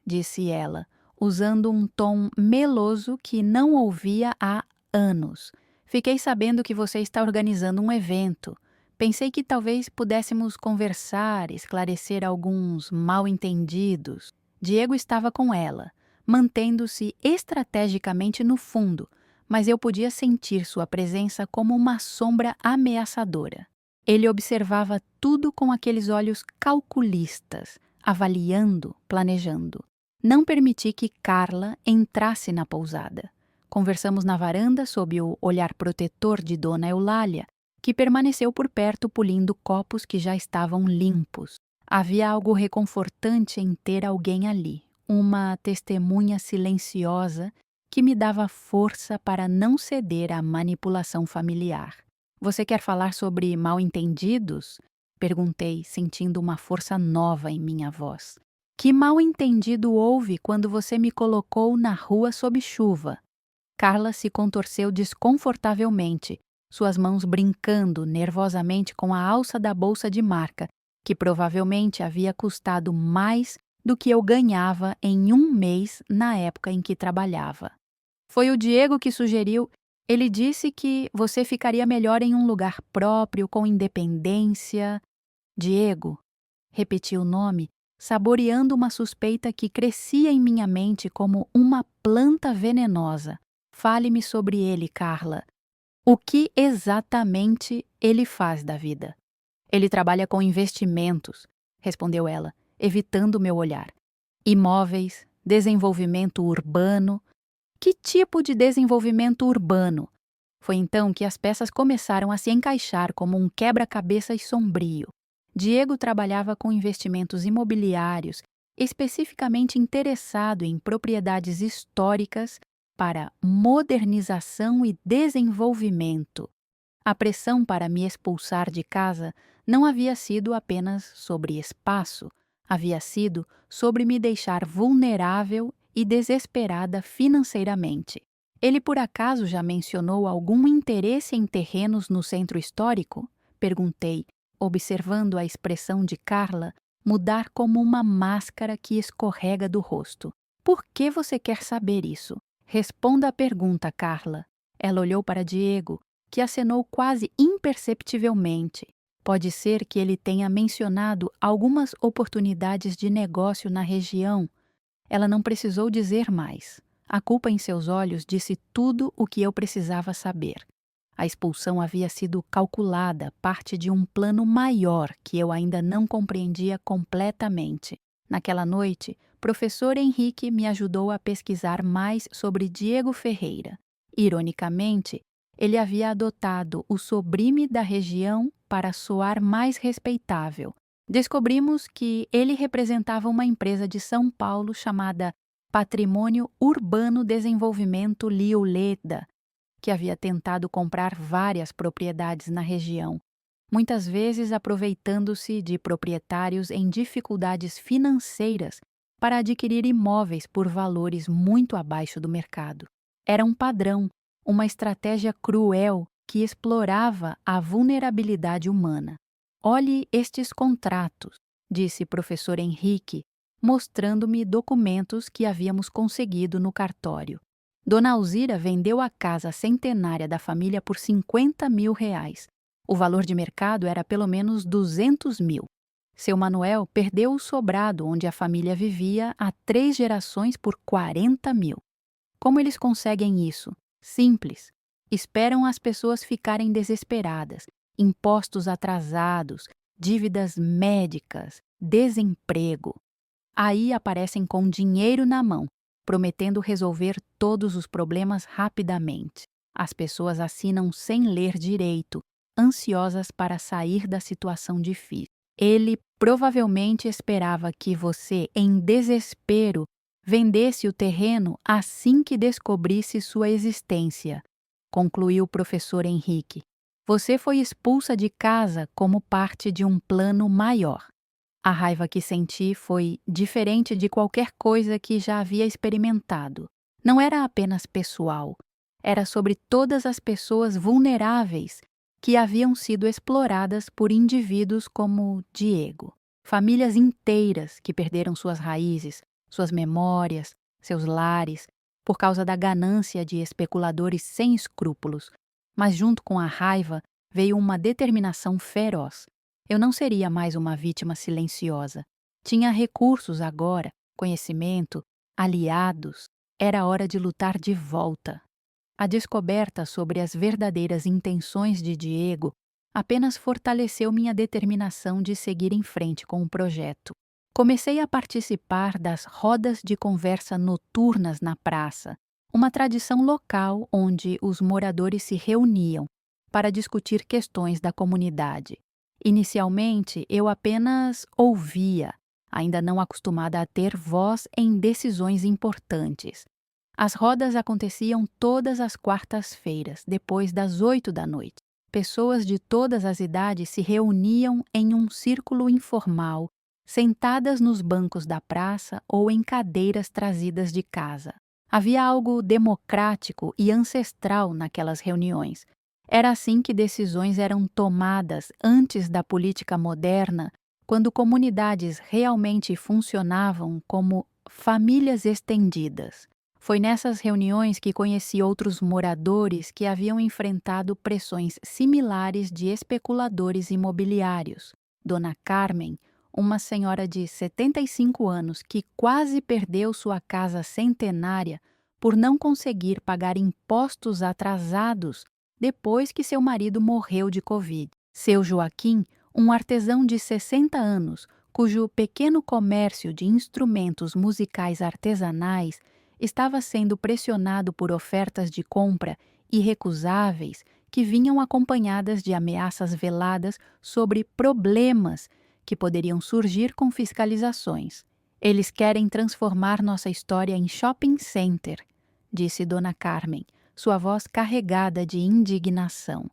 disse ela, usando um tom meloso que não ouvia há anos. Fiquei sabendo que você está organizando um evento. Pensei que talvez pudéssemos conversar, esclarecer alguns mal-entendidos. Diego estava com ela, mantendo-se estrategicamente no fundo, mas eu podia sentir sua presença como uma sombra ameaçadora. Ele observava tudo com aqueles olhos calculistas, avaliando, planejando. Não permiti que Carla entrasse na pousada. Conversamos na varanda sob o olhar protetor de Dona Eulália, que permaneceu por perto polindo copos que já estavam limpos. Havia algo reconfortante em ter alguém ali, uma testemunha silenciosa que me dava força para não ceder à manipulação familiar. Você quer falar sobre mal-entendidos? Perguntei, sentindo uma força nova em minha voz. Que mal-entendido houve quando você me colocou na rua sob chuva? Carla se contorceu desconfortavelmente, suas mãos brincando nervosamente com a alça da bolsa de marca, que provavelmente havia custado mais do que eu ganhava em um mês na época em que trabalhava. Foi o Diego que sugeriu. Ele disse que você ficaria melhor em um lugar próprio, com independência. Diego, repeti o nome, saboreando uma suspeita que crescia em minha mente como uma planta venenosa. Fale-me sobre ele, Carla. O que exatamente ele faz da vida? Ele trabalha com investimentos, respondeu ela, evitando meu olhar. Imóveis, desenvolvimento urbano. Que tipo de desenvolvimento urbano? Foi então que as peças começaram a se encaixar como um quebra-cabeças sombrio. Diego trabalhava com investimentos imobiliários, especificamente interessado em propriedades históricas para modernização e desenvolvimento. A pressão para me expulsar de casa não havia sido apenas sobre espaço, havia sido sobre me deixar vulnerável e desesperada financeiramente. Ele por acaso já mencionou algum interesse em terrenos no centro histórico? Perguntei, observando a expressão de Carla mudar como uma máscara que escorrega do rosto. Por que você quer saber isso? Responda a pergunta, Carla. Ela olhou para Diego, que acenou quase imperceptivelmente. Pode ser que ele tenha mencionado algumas oportunidades de negócio na região. Ela não precisou dizer mais. A culpa em seus olhos disse tudo o que eu precisava saber. A expulsão havia sido calculada, parte de um plano maior que eu ainda não compreendia completamente. Naquela noite, professor Henrique me ajudou a pesquisar mais sobre Diego Ferreira. Ironicamente, ele havia adotado o sobrime da região para soar mais respeitável. Descobrimos que ele representava uma empresa de São Paulo chamada Patrimônio Urbano Desenvolvimento Lioleda, que havia tentado comprar várias propriedades na região, muitas vezes aproveitando-se de proprietários em dificuldades financeiras para adquirir imóveis por valores muito abaixo do mercado. Era um padrão, uma estratégia cruel que explorava a vulnerabilidade humana. Olhe estes contratos, disse professor Henrique, mostrando-me documentos que havíamos conseguido no cartório. Dona Alzira vendeu a casa centenária da família por R$ 50.000. O valor de mercado era pelo menos 200 mil. Seu Manuel perdeu o sobrado onde a família vivia há 3 gerações por 40 mil. Como eles conseguem isso? Simples. Esperam as pessoas ficarem desesperadas. Impostos atrasados, dívidas médicas, desemprego. Aí aparecem com dinheiro na mão, prometendo resolver todos os problemas rapidamente. As pessoas assinam sem ler direito, ansiosas para sair da situação difícil. Ele provavelmente esperava que você, em desespero, vendesse o terreno assim que descobrisse sua existência, concluiu o professor Henrique. Você foi expulsa de casa como parte de um plano maior. A raiva que senti foi diferente de qualquer coisa que já havia experimentado. Não era apenas pessoal, era sobre todas as pessoas vulneráveis que haviam sido exploradas por indivíduos como Diego. Famílias inteiras que perderam suas raízes, suas memórias, seus lares, por causa da ganância de especuladores sem escrúpulos. Mas junto com a raiva veio uma determinação feroz. Eu não seria mais uma vítima silenciosa. Tinha recursos agora, conhecimento, aliados. Era hora de lutar de volta. A descoberta sobre as verdadeiras intenções de Diego apenas fortaleceu minha determinação de seguir em frente com o projeto. Comecei a participar das rodas de conversa noturnas na praça, uma tradição local onde os moradores se reuniam para discutir questões da comunidade. Inicialmente, eu apenas ouvia, ainda não acostumada a ter voz em decisões importantes. As rodas aconteciam todas as quartas-feiras, depois das 8 da noite. Pessoas de todas as idades se reuniam em um círculo informal, sentadas nos bancos da praça ou em cadeiras trazidas de casa. Havia algo democrático e ancestral naquelas reuniões. Era assim que decisões eram tomadas antes da política moderna quando comunidades realmente funcionavam como famílias estendidas. Foi nessas reuniões que conheci outros moradores que haviam enfrentado pressões similares de especuladores imobiliários. Dona Carmen, uma senhora de 75 anos que quase perdeu sua casa centenária por não conseguir pagar impostos atrasados depois que seu marido morreu de Covid. Seu Joaquim, um artesão de 60 anos, cujo pequeno comércio de instrumentos musicais artesanais estava sendo pressionado por ofertas de compra irrecusáveis que vinham acompanhadas de ameaças veladas sobre problemas que poderiam surgir com fiscalizações. Eles querem transformar nossa história em shopping center, disse Dona Carmen, sua voz carregada de indignação.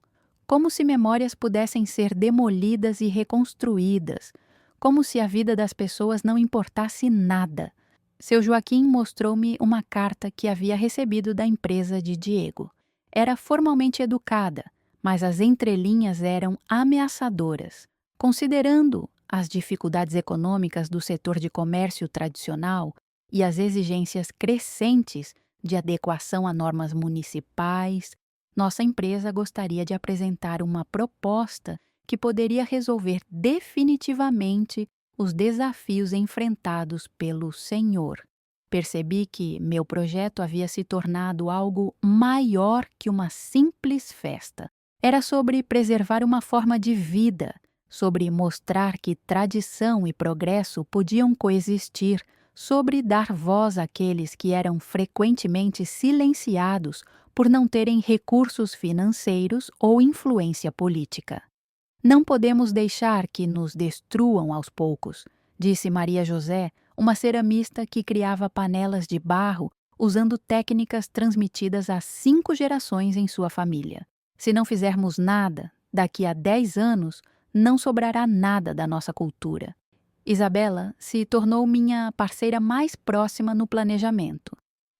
Como se memórias pudessem ser demolidas e reconstruídas, como se a vida das pessoas não importasse nada. Seu Joaquim mostrou-me uma carta que havia recebido da empresa de Diego. Era formalmente educada, mas as entrelinhas eram ameaçadoras. Considerando as dificuldades econômicas do setor de comércio tradicional e as exigências crescentes de adequação a normas municipais, nossa empresa gostaria de apresentar uma proposta que poderia resolver definitivamente os desafios enfrentados pelo Senhor. Percebi que meu projeto havia se tornado algo maior que uma simples festa. Era sobre preservar uma forma de vida, sobre mostrar que tradição e progresso podiam coexistir, sobre dar voz àqueles que eram frequentemente silenciados por não terem recursos financeiros ou influência política. Não podemos deixar que nos destruam aos poucos, disse Maria José, uma ceramista que criava panelas de barro usando técnicas transmitidas há 5 gerações em sua família. Se não fizermos nada, daqui a 10 anos, não sobrará nada da nossa cultura. Isabela se tornou minha parceira mais próxima no planejamento.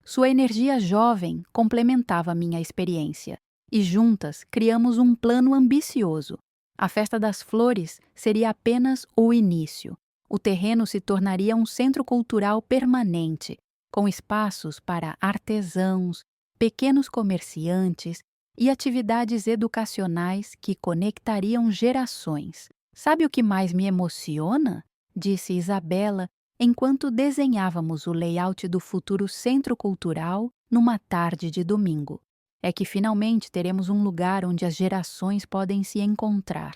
Sua energia jovem complementava minha experiência, e juntas criamos um plano ambicioso. A Festa das Flores seria apenas o início. O terreno se tornaria um centro cultural permanente, com espaços para artesãos, pequenos comerciantes e atividades educacionais que conectariam gerações. Sabe o que mais me emociona? Disse Isabela, enquanto desenhávamos o layout do futuro centro cultural numa tarde de domingo. É que finalmente teremos um lugar onde as gerações podem se encontrar,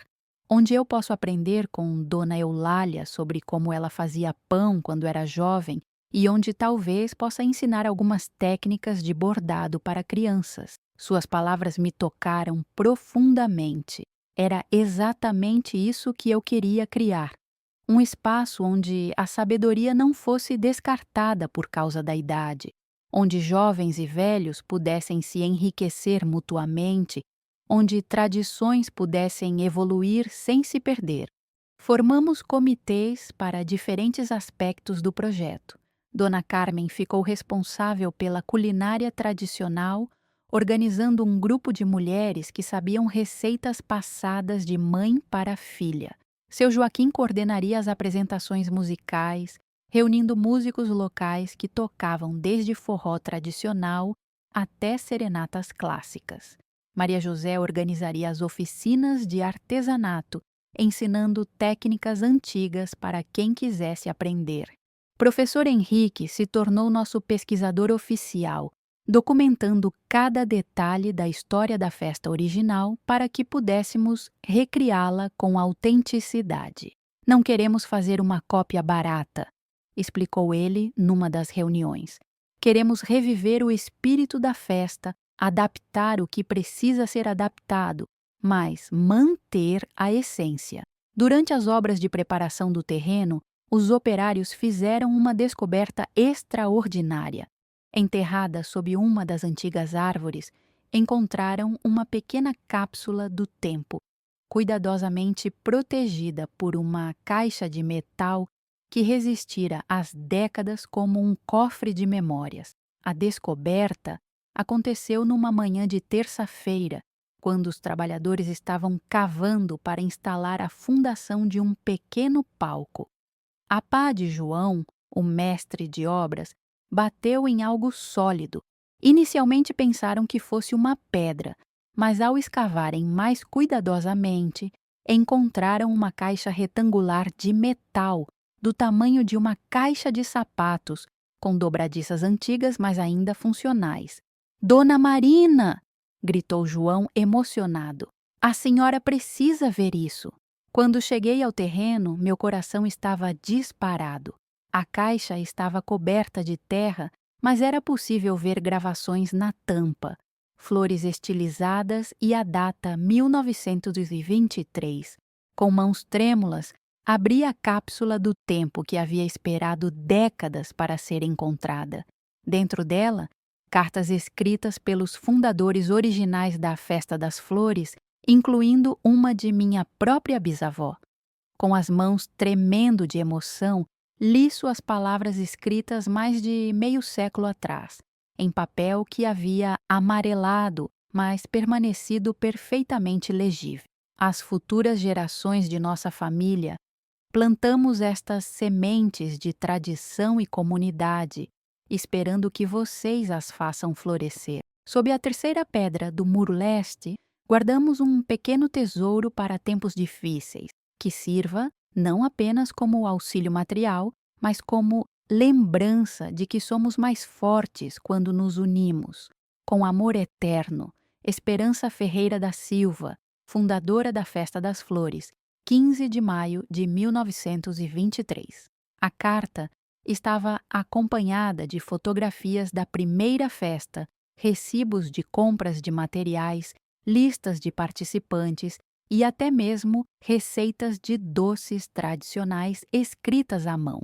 onde eu posso aprender com Dona Eulália sobre como ela fazia pão quando era jovem e onde talvez possa ensinar algumas técnicas de bordado para crianças. Suas palavras me tocaram profundamente. Era exatamente isso que eu queria criar. Um espaço onde a sabedoria não fosse descartada por causa da idade, onde jovens e velhos pudessem se enriquecer mutuamente, onde tradições pudessem evoluir sem se perder. Formamos comitês para diferentes aspectos do projeto. Dona Carmen ficou responsável pela culinária tradicional, organizando um grupo de mulheres que sabiam receitas passadas de mãe para filha. Seu Joaquim coordenaria as apresentações musicais, reunindo músicos locais que tocavam desde forró tradicional até serenatas clássicas. Maria José organizaria as oficinas de artesanato, ensinando técnicas antigas para quem quisesse aprender. Professor Henrique se tornou nosso pesquisador oficial, documentando cada detalhe da história da festa original para que pudéssemos recriá-la com autenticidade. Não queremos fazer uma cópia barata, explicou ele numa das reuniões. Queremos reviver o espírito da festa, adaptar o que precisa ser adaptado, mas manter a essência. Durante as obras de preparação do terreno, os operários fizeram uma descoberta extraordinária. Enterrada sob uma das antigas árvores, encontraram uma pequena cápsula do tempo, cuidadosamente protegida por uma caixa de metal que resistira às décadas como um cofre de memórias. A descoberta aconteceu numa manhã de terça-feira, quando os trabalhadores estavam cavando para instalar a fundação de um pequeno palco. A pá de João, o mestre de obras, bateu em algo sólido. Inicialmente pensaram que fosse uma pedra, mas ao escavarem mais cuidadosamente, encontraram uma caixa retangular de metal, do tamanho de uma caixa de sapatos, com dobradiças antigas, mas ainda funcionais. "Dona Marina!" gritou João emocionado. "A senhora precisa ver isso." Quando cheguei ao terreno, meu coração estava disparado. A caixa estava coberta de terra, mas era possível ver gravações na tampa, flores estilizadas e a data 1923. Com mãos trêmulas, abri a cápsula do tempo que havia esperado décadas para ser encontrada. Dentro dela, cartas escritas pelos fundadores originais da Festa das Flores, incluindo uma de minha própria bisavó. Com as mãos tremendo de emoção, li suas palavras escritas mais de meio século atrás, em papel que havia amarelado, mas permanecido perfeitamente legível. Às futuras gerações de nossa família, plantamos estas sementes de tradição e comunidade, esperando que vocês as façam florescer. Sob a terceira pedra do muro leste, guardamos um pequeno tesouro para tempos difíceis, que sirva não apenas como auxílio material, mas como lembrança de que somos mais fortes quando nos unimos. Com amor eterno, Esperança Ferreira da Silva, fundadora da Festa das Flores, 15 de maio de 1923. A carta estava acompanhada de fotografias da primeira festa, recibos de compras de materiais, listas de participantes e até mesmo receitas de doces tradicionais escritas à mão.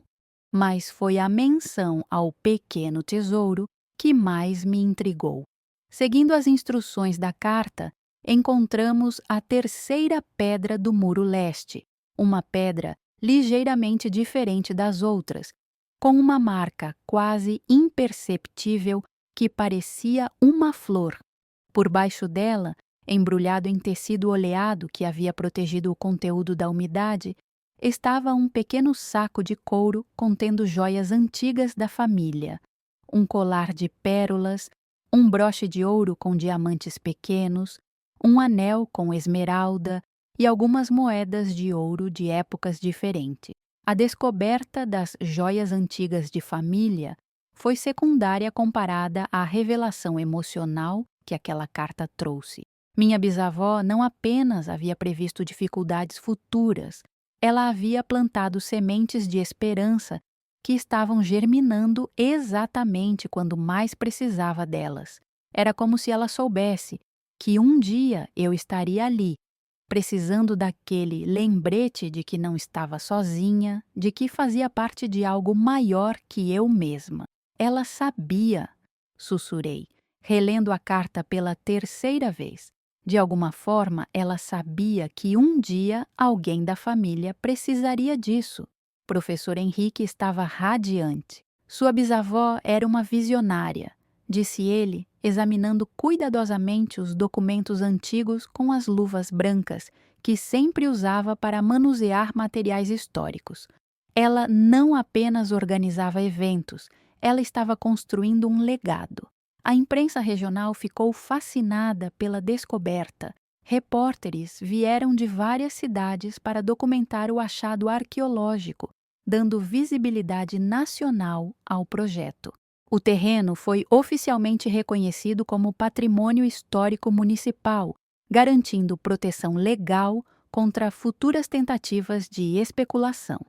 Mas foi a menção ao pequeno tesouro que mais me intrigou. Seguindo as instruções da carta, encontramos a terceira pedra do muro leste, uma pedra ligeiramente diferente das outras, com uma marca quase imperceptível que parecia uma flor. Por baixo dela, embrulhado em tecido oleado que havia protegido o conteúdo da umidade, estava um pequeno saco de couro contendo joias antigas da família, um colar de pérolas, um broche de ouro com diamantes pequenos, um anel com esmeralda e algumas moedas de ouro de épocas diferentes. A descoberta das joias antigas de família foi secundária comparada à revelação emocional que aquela carta trouxe. Minha bisavó não apenas havia previsto dificuldades futuras, ela havia plantado sementes de esperança que estavam germinando exatamente quando mais precisava delas. Era como se ela soubesse que um dia eu estaria ali, precisando daquele lembrete de que não estava sozinha, de que fazia parte de algo maior que eu mesma. Ela sabia, sussurrei, relendo a carta pela terceira vez. De alguma forma, ela sabia que um dia alguém da família precisaria disso. Professor Henrique estava radiante. Sua bisavó era uma visionária, disse ele, examinando cuidadosamente os documentos antigos com as luvas brancas que sempre usava para manusear materiais históricos. Ela não apenas organizava eventos, ela estava construindo um legado. A imprensa regional ficou fascinada pela descoberta. Repórteres vieram de várias cidades para documentar o achado arqueológico, dando visibilidade nacional ao projeto. O terreno foi oficialmente reconhecido como Patrimônio Histórico Municipal, garantindo proteção legal contra futuras tentativas de especulação.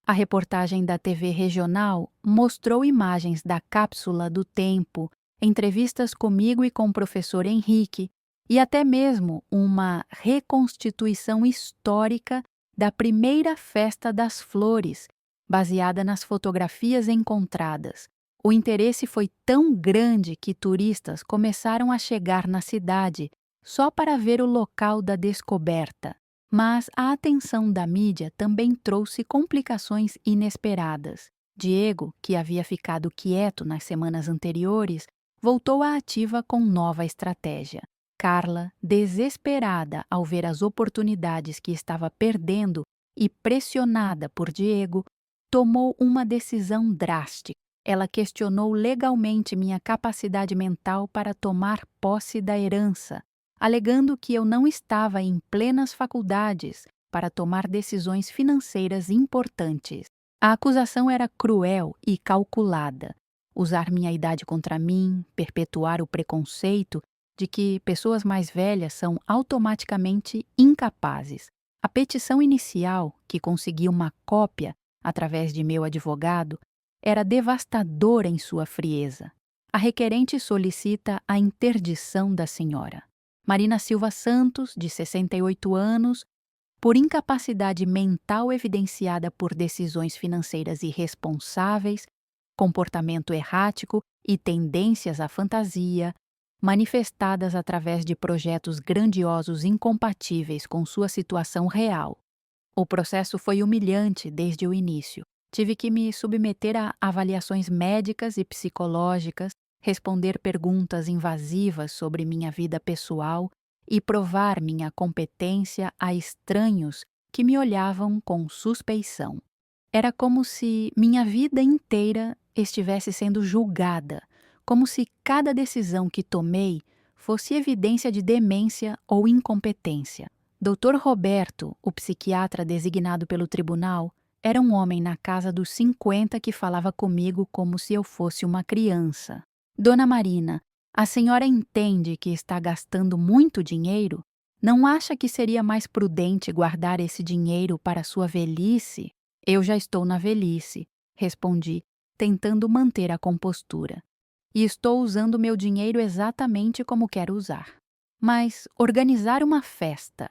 A reportagem da TV regional mostrou imagens da cápsula do tempo, entrevistas comigo e com o professor Henrique, e até mesmo uma reconstituição histórica da primeira Festa das Flores, baseada nas fotografias encontradas. O interesse foi tão grande que turistas começaram a chegar na cidade só para ver o local da descoberta. Mas a atenção da mídia também trouxe complicações inesperadas. Diego, que havia ficado quieto nas semanas anteriores, voltou à ativa com nova estratégia. Carla, desesperada ao ver as oportunidades que estava perdendo e pressionada por Diego, tomou uma decisão drástica. Ela questionou legalmente minha capacidade mental para tomar posse da herança, alegando que eu não estava em plenas faculdades para tomar decisões financeiras importantes. A acusação era cruel e calculada. Usar minha idade contra mim, perpetuar o preconceito de que pessoas mais velhas são automaticamente incapazes. A petição inicial, que consegui uma cópia através de meu advogado, era devastadora em sua frieza. A requerente solicita a interdição da senhora Marina Silva Santos, de 68 anos, por incapacidade mental evidenciada por decisões financeiras irresponsáveis, comportamento errático e tendências à fantasia, manifestadas através de projetos grandiosos incompatíveis com sua situação real. O processo foi humilhante desde o início. Tive que me submeter a avaliações médicas e psicológicas, responder perguntas invasivas sobre minha vida pessoal e provar minha competência a estranhos que me olhavam com suspeição. Era como se minha vida inteira estivesse sendo julgada, como se cada decisão que tomei fosse evidência de demência ou incompetência. Dr. Roberto, o psiquiatra designado pelo tribunal, era um homem na casa dos 50 que falava comigo como se eu fosse uma criança. Dona Marina, a senhora entende que está gastando muito dinheiro? Não acha que seria mais prudente guardar esse dinheiro para sua velhice? Eu já estou na velhice, respondi, tentando manter a compostura. E estou usando meu dinheiro exatamente como quero usar. Mas organizar uma festa,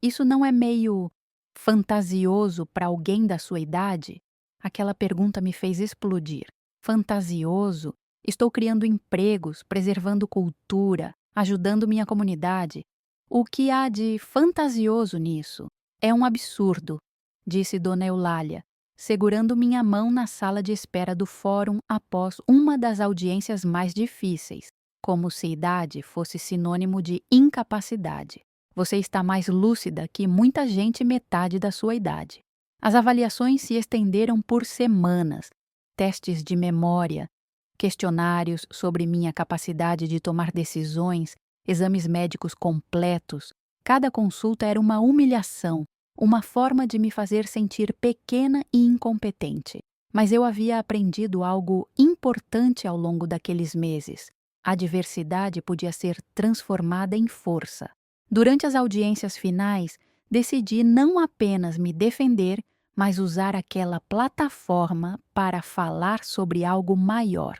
isso não é meio fantasioso para alguém da sua idade? Aquela pergunta me fez explodir. Fantasioso? Estou criando empregos, preservando cultura, ajudando minha comunidade. O que há de fantasioso nisso? É um absurdo, disse Dona Eulália, segurando minha mão na sala de espera do fórum após uma das audiências mais difíceis, como se idade fosse sinônimo de incapacidade. Você está mais lúcida que muita gente metade da sua idade. As avaliações se estenderam por semanas, testes de memória, questionários sobre minha capacidade de tomar decisões, exames médicos completos. Cada consulta era uma humilhação, uma forma de me fazer sentir pequena e incompetente. Mas eu havia aprendido algo importante ao longo daqueles meses. A adversidade podia ser transformada em força. Durante as audiências finais, decidi não apenas me defender, mas usar aquela plataforma para falar sobre algo maior.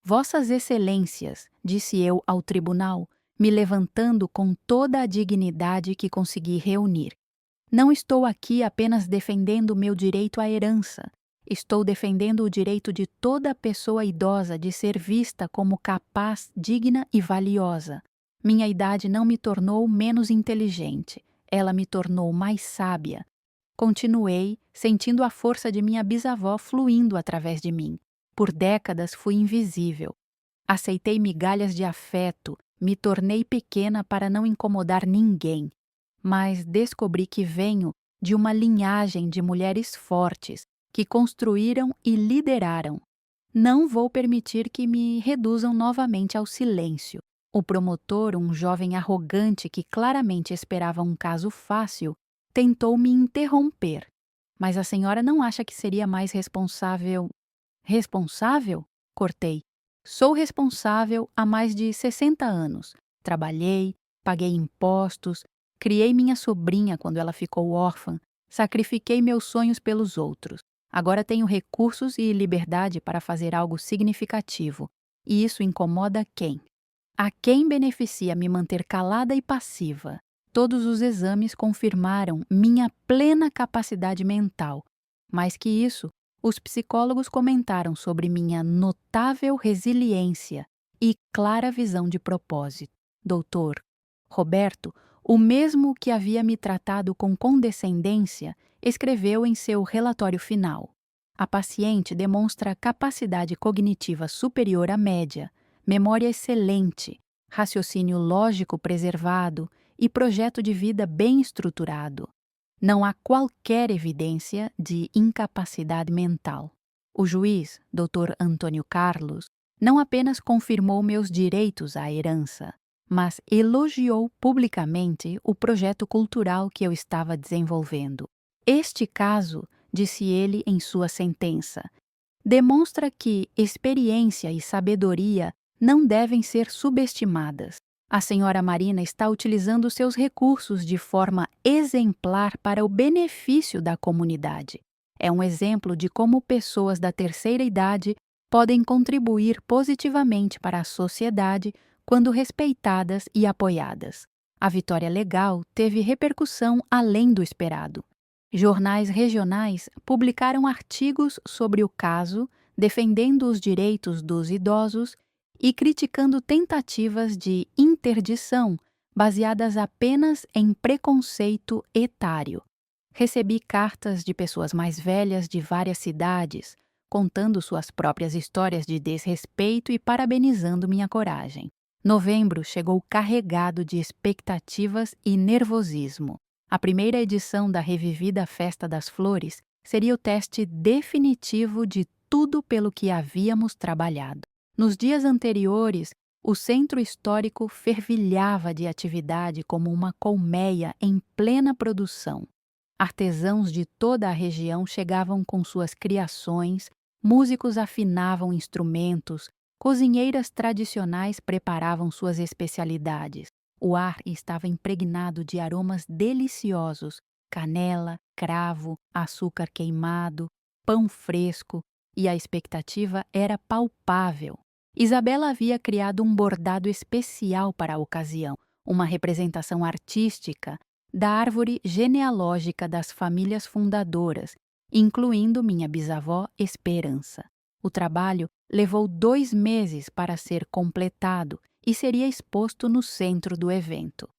Vossas Excelências, disse eu ao tribunal, me levantando com toda a dignidade que consegui reunir. Não estou aqui apenas defendendo meu direito à herança. Estou defendendo o direito de toda pessoa idosa de ser vista como capaz, digna e valiosa. Minha idade não me tornou menos inteligente, ela me tornou mais sábia. Continuei, sentindo a força de minha bisavó fluindo através de mim. Por décadas fui invisível. Aceitei migalhas de afeto, me tornei pequena para não incomodar ninguém. Mas descobri que venho de uma linhagem de mulheres fortes que construíram e lideraram. Não vou permitir que me reduzam novamente ao silêncio. O promotor, um jovem arrogante que claramente esperava um caso fácil, tentou me interromper. Mas a senhora não acha que seria mais responsável... Responsável? Cortei. Sou responsável há mais de 60 anos. Trabalhei, paguei impostos, criei minha sobrinha quando ela ficou órfã, sacrifiquei meus sonhos pelos outros. Agora tenho recursos e liberdade para fazer algo significativo. E isso incomoda quem? A quem beneficia me manter calada e passiva? Todos os exames confirmaram minha plena capacidade mental. Mais que isso, os psicólogos comentaram sobre minha notável resiliência e clara visão de propósito. Doutor Roberto, o mesmo que havia me tratado com condescendência, escreveu em seu relatório final. A paciente demonstra capacidade cognitiva superior à média, memória excelente, raciocínio lógico preservado e projeto de vida bem estruturado. Não há qualquer evidência de incapacidade mental. O juiz, Dr. Antônio Carlos, não apenas confirmou meus direitos à herança, mas elogiou publicamente o projeto cultural que eu estava desenvolvendo. Este caso, disse ele em sua sentença, demonstra que experiência e sabedoria não devem ser subestimadas. A senhora Marina está utilizando seus recursos de forma exemplar para o benefício da comunidade. É um exemplo de como pessoas da terceira idade podem contribuir positivamente para a sociedade quando respeitadas e apoiadas. A vitória legal teve repercussão além do esperado. Jornais regionais publicaram artigos sobre o caso, defendendo os direitos dos idosos e criticando tentativas de interdição baseadas apenas em preconceito etário. Recebi cartas de pessoas mais velhas de várias cidades, contando suas próprias histórias de desrespeito e parabenizando minha coragem. Novembro chegou carregado de expectativas e nervosismo. A primeira edição da revivida Festa das Flores seria o teste definitivo de tudo pelo que havíamos trabalhado. Nos dias anteriores, o centro histórico fervilhava de atividade como uma colmeia em plena produção. Artesãos de toda a região chegavam com suas criações, músicos afinavam instrumentos, cozinheiras tradicionais preparavam suas especialidades. O ar estava impregnado de aromas deliciosos: canela, cravo, açúcar queimado, pão fresco, e a expectativa era palpável. Isabela havia criado um bordado especial para a ocasião, uma representação artística da árvore genealógica das famílias fundadoras, incluindo minha bisavó Esperança. O trabalho levou 2 meses para ser completado e seria exposto no centro do evento.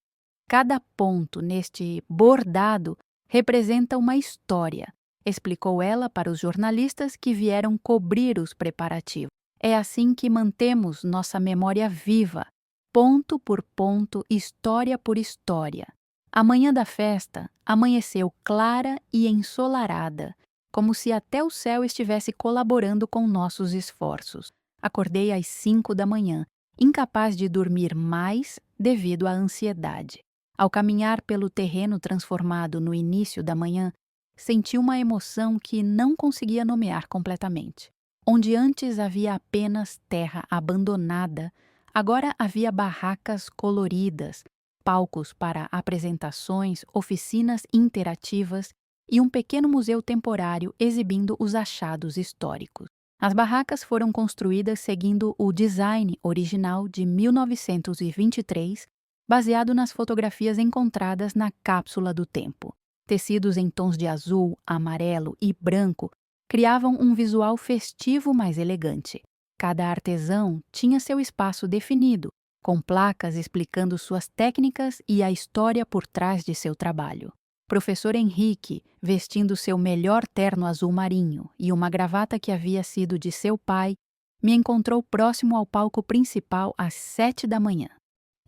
Cada ponto neste bordado representa uma história, explicou ela para os jornalistas que vieram cobrir os preparativos. É assim que mantemos nossa memória viva, ponto por ponto, história por história. A manhã da festa amanheceu clara e ensolarada, como se até o céu estivesse colaborando com nossos esforços. Acordei às 5 da manhã, incapaz de dormir mais devido à ansiedade. Ao caminhar pelo terreno transformado no início da manhã, senti uma emoção que não conseguia nomear completamente. Onde antes havia apenas terra abandonada, agora havia barracas coloridas, palcos para apresentações, oficinas interativas e um pequeno museu temporário exibindo os achados históricos. As barracas foram construídas seguindo o design original de 1923, baseado nas fotografias encontradas na cápsula do tempo. Tecidos em tons de azul, amarelo e branco criavam um visual festivo mais elegante. Cada artesão tinha seu espaço definido, com placas explicando suas técnicas e a história por trás de seu trabalho. Professor Henrique, vestindo seu melhor terno azul marinho e uma gravata que havia sido de seu pai, me encontrou próximo ao palco principal às 7 da manhã.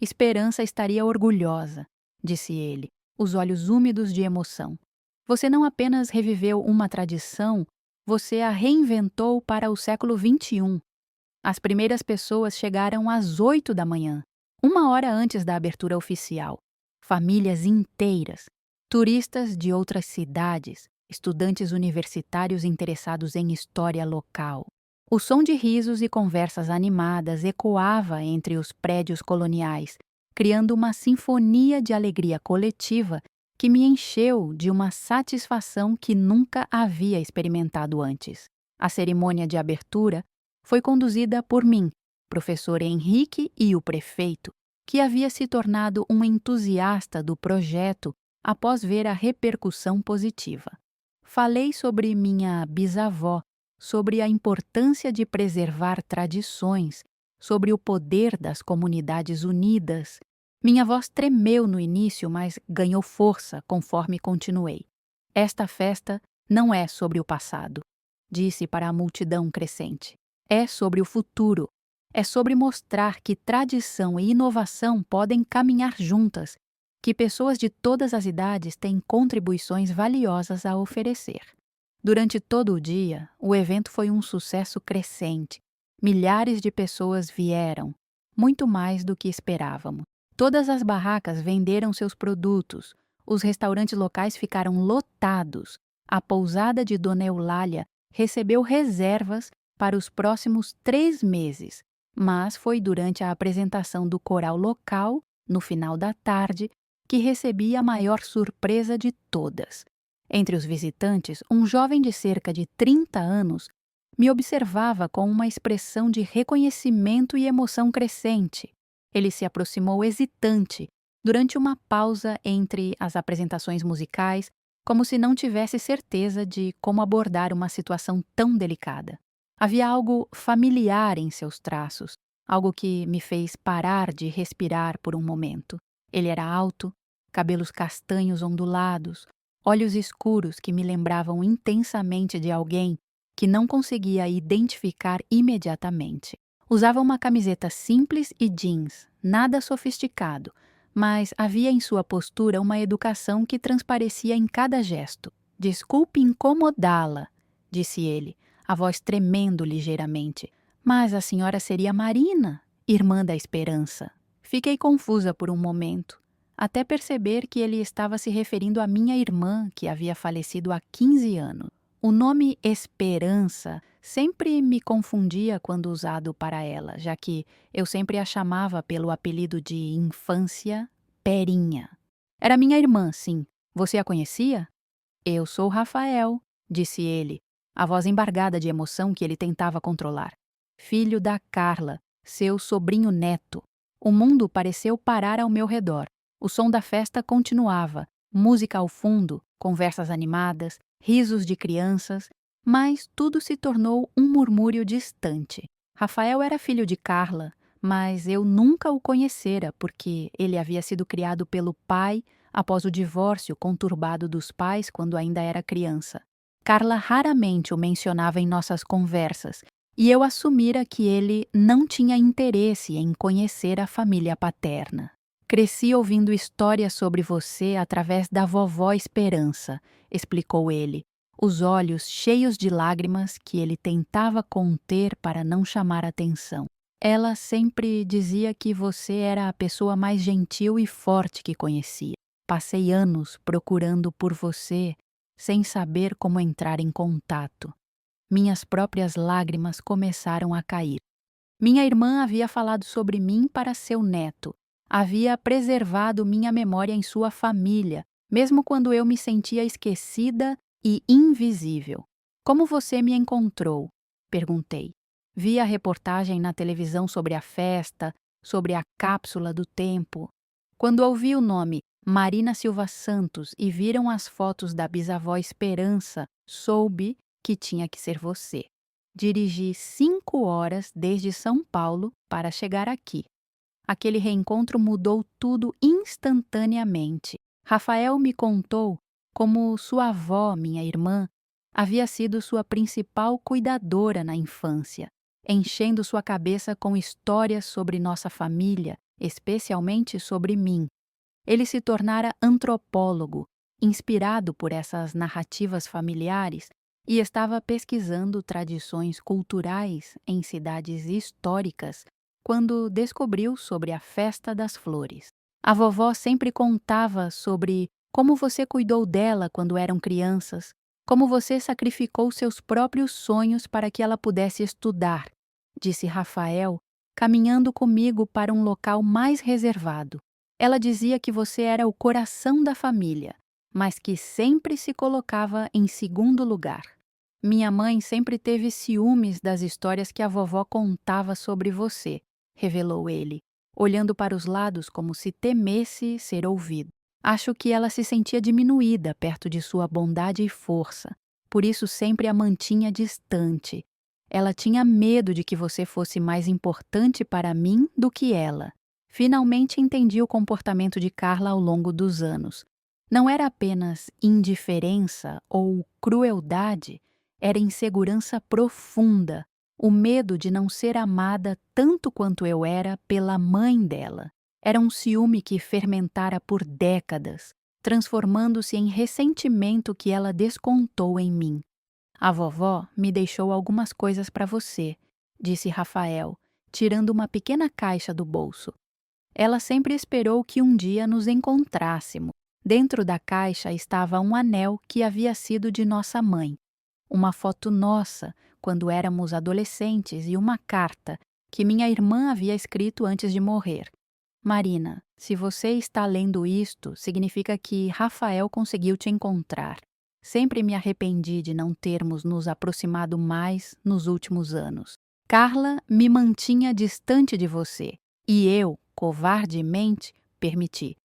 Esperança estaria orgulhosa, disse ele, os olhos úmidos de emoção. Você não apenas reviveu uma tradição, você a reinventou para o século XXI. As primeiras pessoas chegaram às 8 da manhã, 1 hora antes da abertura oficial. Famílias inteiras, turistas de outras cidades, estudantes universitários interessados em história local. O som de risos e conversas animadas ecoava entre os prédios coloniais, criando uma sinfonia de alegria coletiva que me encheu de uma satisfação que nunca havia experimentado antes. A cerimônia de abertura foi conduzida por mim, professor Henrique e o prefeito, que havia se tornado um entusiasta do projeto após ver a repercussão positiva. Falei sobre minha bisavó, sobre a importância de preservar tradições, sobre o poder das comunidades unidas. Minha voz tremeu no início, mas ganhou força conforme continuei. Esta festa não é sobre o passado, disse para a multidão crescente. É sobre o futuro. É sobre mostrar que tradição e inovação podem caminhar juntas, que pessoas de todas as idades têm contribuições valiosas a oferecer. Durante todo o dia, o evento foi um sucesso crescente. Milhares de pessoas vieram, muito mais do que esperávamos. Todas as barracas venderam seus produtos, os restaurantes locais ficaram lotados. A pousada de Dona Eulália recebeu reservas para os próximos 3 meses, mas foi durante a apresentação do coral local, no final da tarde, que recebi a maior surpresa de todas. Entre os visitantes, um jovem de cerca de 30 anos me observava com uma expressão de reconhecimento e emoção crescente. Ele se aproximou hesitante durante uma pausa entre as apresentações musicais, como se não tivesse certeza de como abordar uma situação tão delicada. Havia algo familiar em seus traços, algo que me fez parar de respirar por um momento. Ele era alto, cabelos castanhos ondulados, olhos escuros que me lembravam intensamente de alguém que não conseguia identificar imediatamente. Usava uma camiseta simples e jeans, nada sofisticado, mas havia em sua postura uma educação que transparecia em cada gesto. "Desculpe incomodá-la", disse ele, a voz tremendo ligeiramente. "Mas a senhora seria Marina, irmã da Esperança." Fiquei confusa por um momento, até perceber que ele estava se referindo à minha irmã, que havia falecido há 15 anos. O nome Esperança sempre me confundia quando usado para ela, já que eu sempre a chamava pelo apelido de infância Perinha. Era minha irmã, sim. Você a conhecia? "Eu sou Rafael", disse ele, a voz embargada de emoção que ele tentava controlar. "Filho da Carla, seu sobrinho neto." O mundo pareceu parar ao meu redor. O som da festa continuava, música ao fundo, conversas animadas, risos de crianças, mas tudo se tornou um murmúrio distante. Rafael era filho de Carla, mas eu nunca o conhecera porque ele havia sido criado pelo pai após o divórcio conturbado dos pais quando ainda era criança. Carla raramente o mencionava em nossas conversas, e eu assumira que ele não tinha interesse em conhecer a família paterna. "Cresci ouvindo histórias sobre você através da vovó Esperança", explicou ele, os olhos cheios de lágrimas que ele tentava conter para não chamar atenção. "Ela sempre dizia que você era a pessoa mais gentil e forte que conhecia. Passei anos procurando por você, sem saber como entrar em contato." Minhas próprias lágrimas começaram a cair. Minha irmã havia falado sobre mim para seu neto. Havia preservado minha memória em sua família, mesmo quando eu me sentia esquecida e invisível. "Como você me encontrou?" perguntei. "Vi a reportagem na televisão sobre a festa, sobre a cápsula do tempo. Quando ouvi o nome Marina Silva Santos e viram as fotos da bisavó Esperança, soube que tinha que ser você. Dirigi 5 horas desde São Paulo para chegar aqui." Aquele reencontro mudou tudo instantaneamente. Rafael me contou como sua avó, minha irmã, havia sido sua principal cuidadora na infância, enchendo sua cabeça com histórias sobre nossa família, especialmente sobre mim. Ele se tornara antropólogo, inspirado por essas narrativas familiares, e estava pesquisando tradições culturais em cidades históricas quando descobriu sobre a Festa das Flores. "A vovó sempre contava sobre como você cuidou dela quando eram crianças, como você sacrificou seus próprios sonhos para que ela pudesse estudar", disse Rafael, caminhando comigo para um local mais reservado. "Ela dizia que você era o coração da família, mas que sempre se colocava em segundo lugar. Minha mãe sempre teve ciúmes das histórias que a vovó contava sobre você", revelou ele, olhando para os lados como se temesse ser ouvido. "Acho que ela se sentia diminuída perto de sua bondade e força, por isso sempre a mantinha distante. Ela tinha medo de que você fosse mais importante para mim do que ela." Finalmente entendi o comportamento de Carla ao longo dos anos. Não era apenas indiferença ou crueldade, era insegurança profunda, o medo de não ser amada tanto quanto eu era pela mãe dela. Era um ciúme que fermentara por décadas, transformando-se em ressentimento que ela descontou em mim. A vovó me deixou algumas coisas para você, disse Rafael, tirando uma pequena caixa do bolso. Ela sempre esperou que um dia nos encontrássemos. Dentro da caixa estava um anel que havia sido de nossa mãe, uma foto nossa quando éramos adolescentes e uma carta que minha irmã havia escrito antes de morrer. Marina, se você está lendo isto, significa que Rafael conseguiu te encontrar. Sempre me arrependi de não termos nos aproximado mais nos últimos anos. Carla me mantinha distante de você e eu, covardemente, permiti.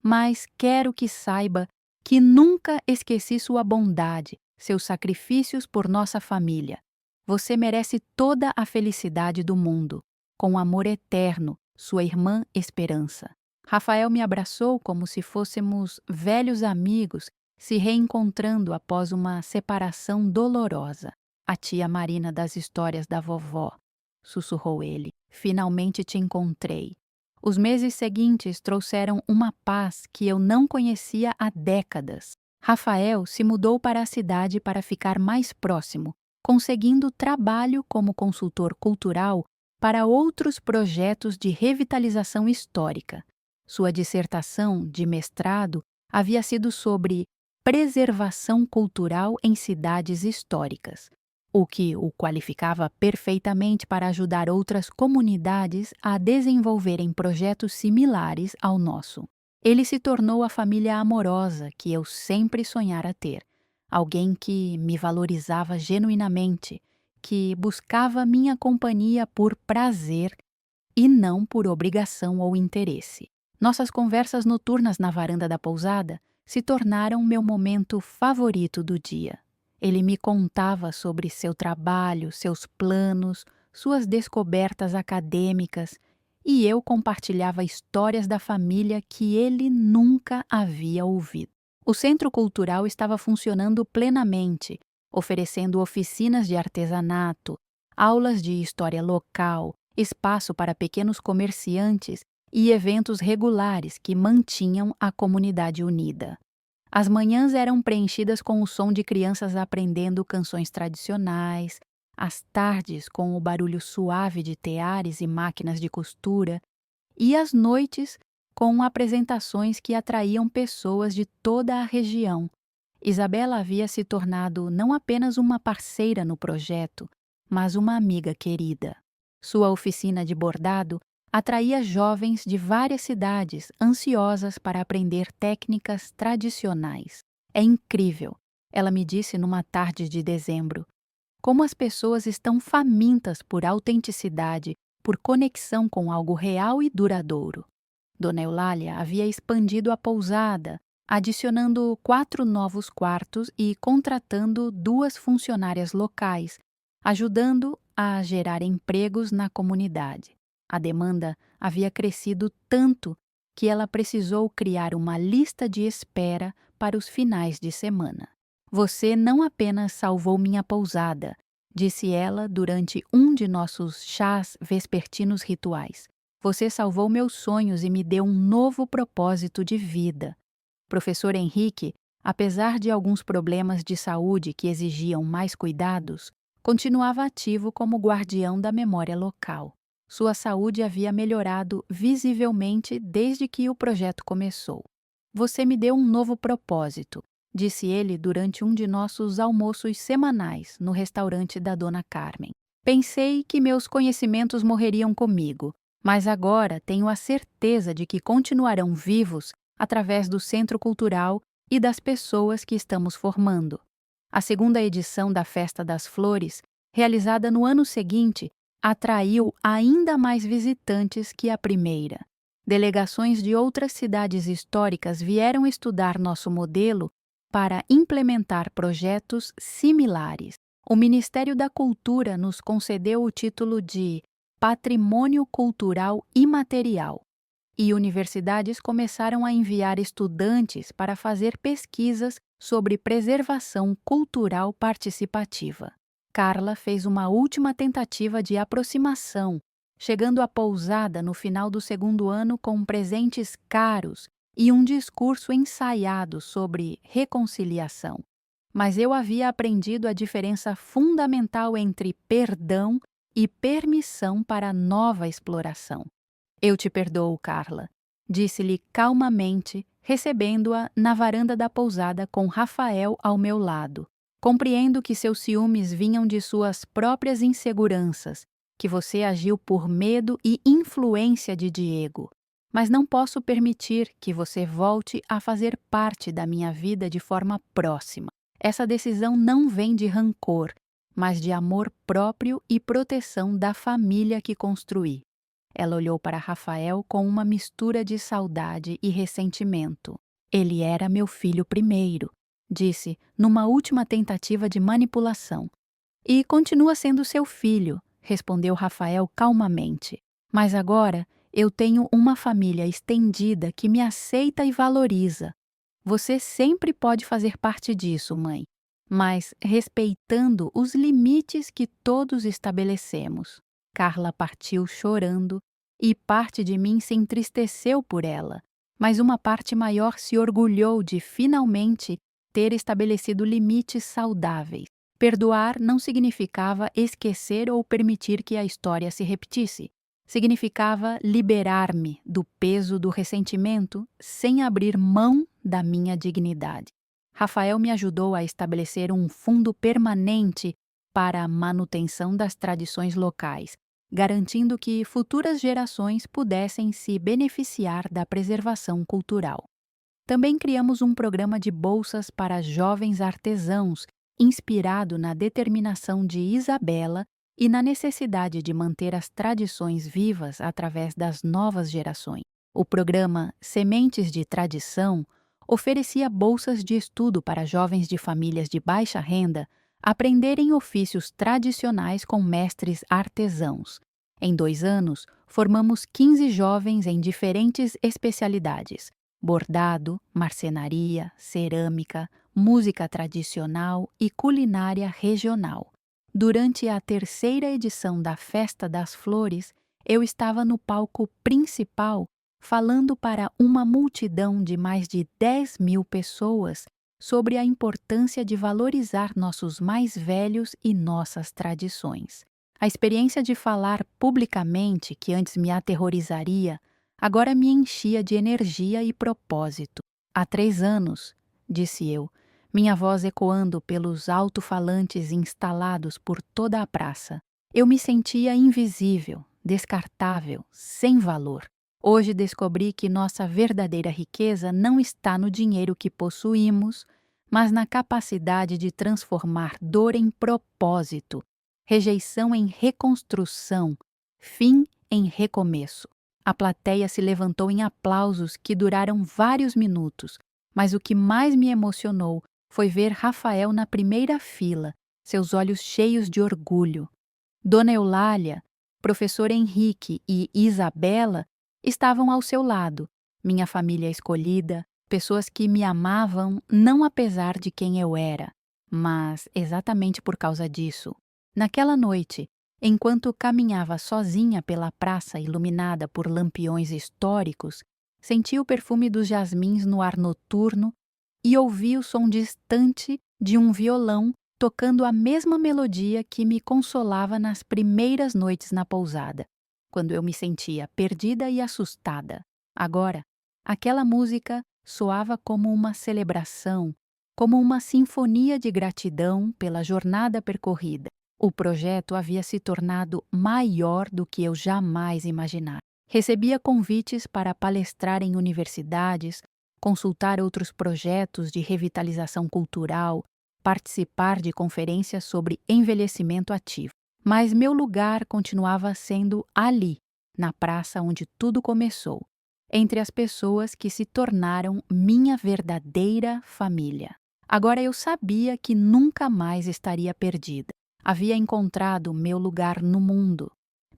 Mas quero que saiba que nunca esqueci sua bondade, seus sacrifícios por nossa família. Você merece toda a felicidade do mundo. Com amor eterno, sua irmã Esperança. Rafael me abraçou como se fôssemos velhos amigos se reencontrando após uma separação dolorosa. A tia Marina das histórias da vovó, sussurrou ele. Finalmente te encontrei. Os meses seguintes trouxeram uma paz que eu não conhecia há décadas. Rafael se mudou para a cidade para ficar mais próximo, conseguindo trabalho como consultor cultural para outros projetos de revitalização histórica. Sua dissertação de mestrado havia sido sobre preservação cultural em cidades históricas, o que o qualificava perfeitamente para ajudar outras comunidades a desenvolverem projetos similares ao nosso. Ele se tornou a família amorosa que eu sempre sonhara ter, alguém que me valorizava genuinamente, que buscava minha companhia por prazer e não por obrigação ou interesse. Nossas conversas noturnas na varanda da pousada se tornaram meu momento favorito do dia. Ele me contava sobre seu trabalho, seus planos, suas descobertas acadêmicas, e eu compartilhava histórias da família que ele nunca havia ouvido. O Centro Cultural estava funcionando plenamente, oferecendo oficinas de artesanato, aulas de história local, espaço para pequenos comerciantes e eventos regulares que mantinham a comunidade unida. As manhãs eram preenchidas com o som de crianças aprendendo canções tradicionais, as tardes com o barulho suave de teares e máquinas de costura, e as noites com apresentações que atraíam pessoas de toda a região. Isabela havia se tornado não apenas uma parceira no projeto, mas uma amiga querida. Sua oficina de bordado atraía jovens de várias cidades ansiosas para aprender técnicas tradicionais. É incrível, ela me disse numa tarde de dezembro, como as pessoas estão famintas por autenticidade, por conexão com algo real e duradouro. Dona Eulália havia expandido a pousada, adicionando 4 novos quartos e contratando 2 funcionárias locais, ajudando a gerar empregos na comunidade. A demanda havia crescido tanto que ela precisou criar uma lista de espera para os finais de semana. Você não apenas salvou minha pousada, disse ela durante um de nossos chás vespertinos rituais. Você salvou meus sonhos e me deu um novo propósito de vida. Professor Henrique, apesar de alguns problemas de saúde que exigiam mais cuidados, continuava ativo como guardião da memória local. Sua saúde havia melhorado visivelmente desde que o projeto começou. Você me deu um novo propósito, disse ele durante um de nossos almoços semanais no restaurante da Dona Carmen. Pensei que meus conhecimentos morreriam comigo, mas agora tenho a certeza de que continuarão vivos através do Centro Cultural e das pessoas que estamos formando. A segunda edição da Festa das Flores, realizada no ano seguinte, atraiu ainda mais visitantes que a primeira. Delegações de outras cidades históricas vieram estudar nosso modelo para implementar projetos similares. O Ministério da Cultura nos concedeu o título de Patrimônio Cultural Imaterial, e universidades começaram a enviar estudantes para fazer pesquisas sobre preservação cultural participativa. Carla fez uma última tentativa de aproximação, chegando à pousada no final do segundo ano com presentes caros e um discurso ensaiado sobre reconciliação. Mas eu havia aprendido a diferença fundamental entre perdão e permissão para nova exploração. Eu te perdoo, Carla, disse-lhe calmamente, recebendo-a na varanda da pousada com Rafael ao meu lado. Compreendo que seus ciúmes vinham de suas próprias inseguranças, que você agiu por medo e influência de Diego. Mas não posso permitir que você volte a fazer parte da minha vida de forma próxima. Essa decisão não vem de rancor, mas de amor próprio e proteção da família que construí. Ela olhou para Rafael com uma mistura de saudade e ressentimento. Ele era meu filho primeiro, disse, numa última tentativa de manipulação. E continua sendo seu filho, respondeu Rafael calmamente. Mas agora eu tenho uma família estendida que me aceita e valoriza. Você sempre pode fazer parte disso, mãe, mas respeitando os limites que todos estabelecemos. Carla partiu chorando e parte de mim se entristeceu por ela, mas uma parte maior se orgulhou de finalmente ter estabelecido limites saudáveis. Perdoar não significava esquecer ou permitir que a história se repetisse. Significava liberar-me do peso do ressentimento sem abrir mão da minha dignidade. Rafael me ajudou a estabelecer um fundo permanente para a manutenção das tradições locais, garantindo que futuras gerações pudessem se beneficiar da preservação cultural. Também criamos um programa de bolsas para jovens artesãos, inspirado na determinação de Isabela e na necessidade de manter as tradições vivas através das novas gerações. O programa Sementes de Tradição oferecia bolsas de estudo para jovens de famílias de baixa renda aprenderem ofícios tradicionais com mestres artesãos. Em 2 anos, formamos 15 jovens em diferentes especialidades: bordado, marcenaria, cerâmica, música tradicional e culinária regional. Durante a 3ª edição da Festa das Flores, eu estava no palco principal falando para uma multidão de mais de 10.000 pessoas sobre a importância de valorizar nossos mais velhos e nossas tradições. A experiência de falar publicamente, que antes me aterrorizaria, agora me enchia de energia e propósito. Há 3 anos, disse eu, minha voz ecoando pelos alto-falantes instalados por toda a praça. Eu me sentia invisível, descartável, sem valor. Hoje descobri que nossa verdadeira riqueza não está no dinheiro que possuímos, mas na capacidade de transformar dor em propósito, rejeição em reconstrução, fim em recomeço. A plateia se levantou em aplausos que duraram vários minutos, mas o que mais me emocionou foi ver Rafael na primeira fila, seus olhos cheios de orgulho. Dona Eulália, professor Henrique e Isabela estavam ao seu lado, minha família escolhida, pessoas que me amavam não apesar de quem eu era, mas exatamente por causa disso. Naquela noite, enquanto caminhava sozinha pela praça iluminada por lampiões históricos, senti o perfume dos jasmins no ar noturno e ouvi o som distante de um violão tocando a mesma melodia que me consolava nas primeiras noites na pousada, quando eu me sentia perdida e assustada. Agora, aquela música soava como uma celebração, como uma sinfonia de gratidão pela jornada percorrida. O projeto havia se tornado maior do que eu jamais imaginara. Recebia convites para palestrar em universidades, consultar outros projetos de revitalização cultural, participar de conferências sobre envelhecimento ativo. Mas meu lugar continuava sendo ali, na praça onde tudo começou, entre as pessoas que se tornaram minha verdadeira família. Agora eu sabia que nunca mais estaria perdida. Havia encontrado meu lugar no mundo,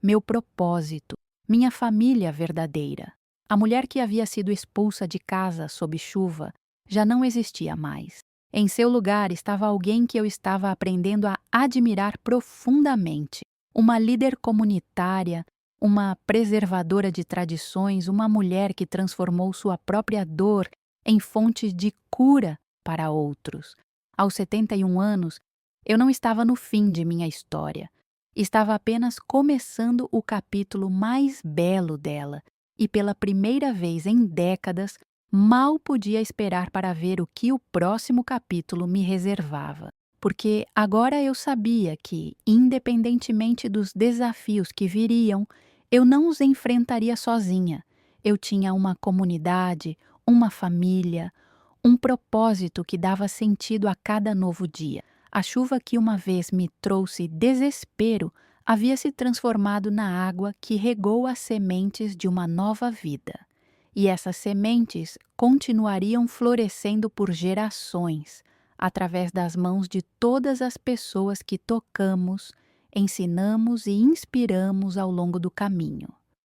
meu propósito, minha família verdadeira. A mulher que havia sido expulsa de casa sob chuva já não existia mais. Em seu lugar estava alguém que eu estava aprendendo a admirar profundamente, uma líder comunitária, uma preservadora de tradições, uma mulher que transformou sua própria dor em fonte de cura para outros. Aos 71 anos, eu não estava no fim de minha história. Estava apenas começando o capítulo mais belo dela, e pela primeira vez em décadas, mal podia esperar para ver o que o próximo capítulo me reservava. Porque agora eu sabia que, independentemente dos desafios que viriam, eu não os enfrentaria sozinha. Eu tinha uma comunidade, uma família, um propósito que dava sentido a cada novo dia. A chuva que uma vez me trouxe desespero havia se transformado na água que regou as sementes de uma nova vida. E essas sementes continuariam florescendo por gerações, através das mãos de todas as pessoas que tocamos, ensinamos e inspiramos ao longo do caminho.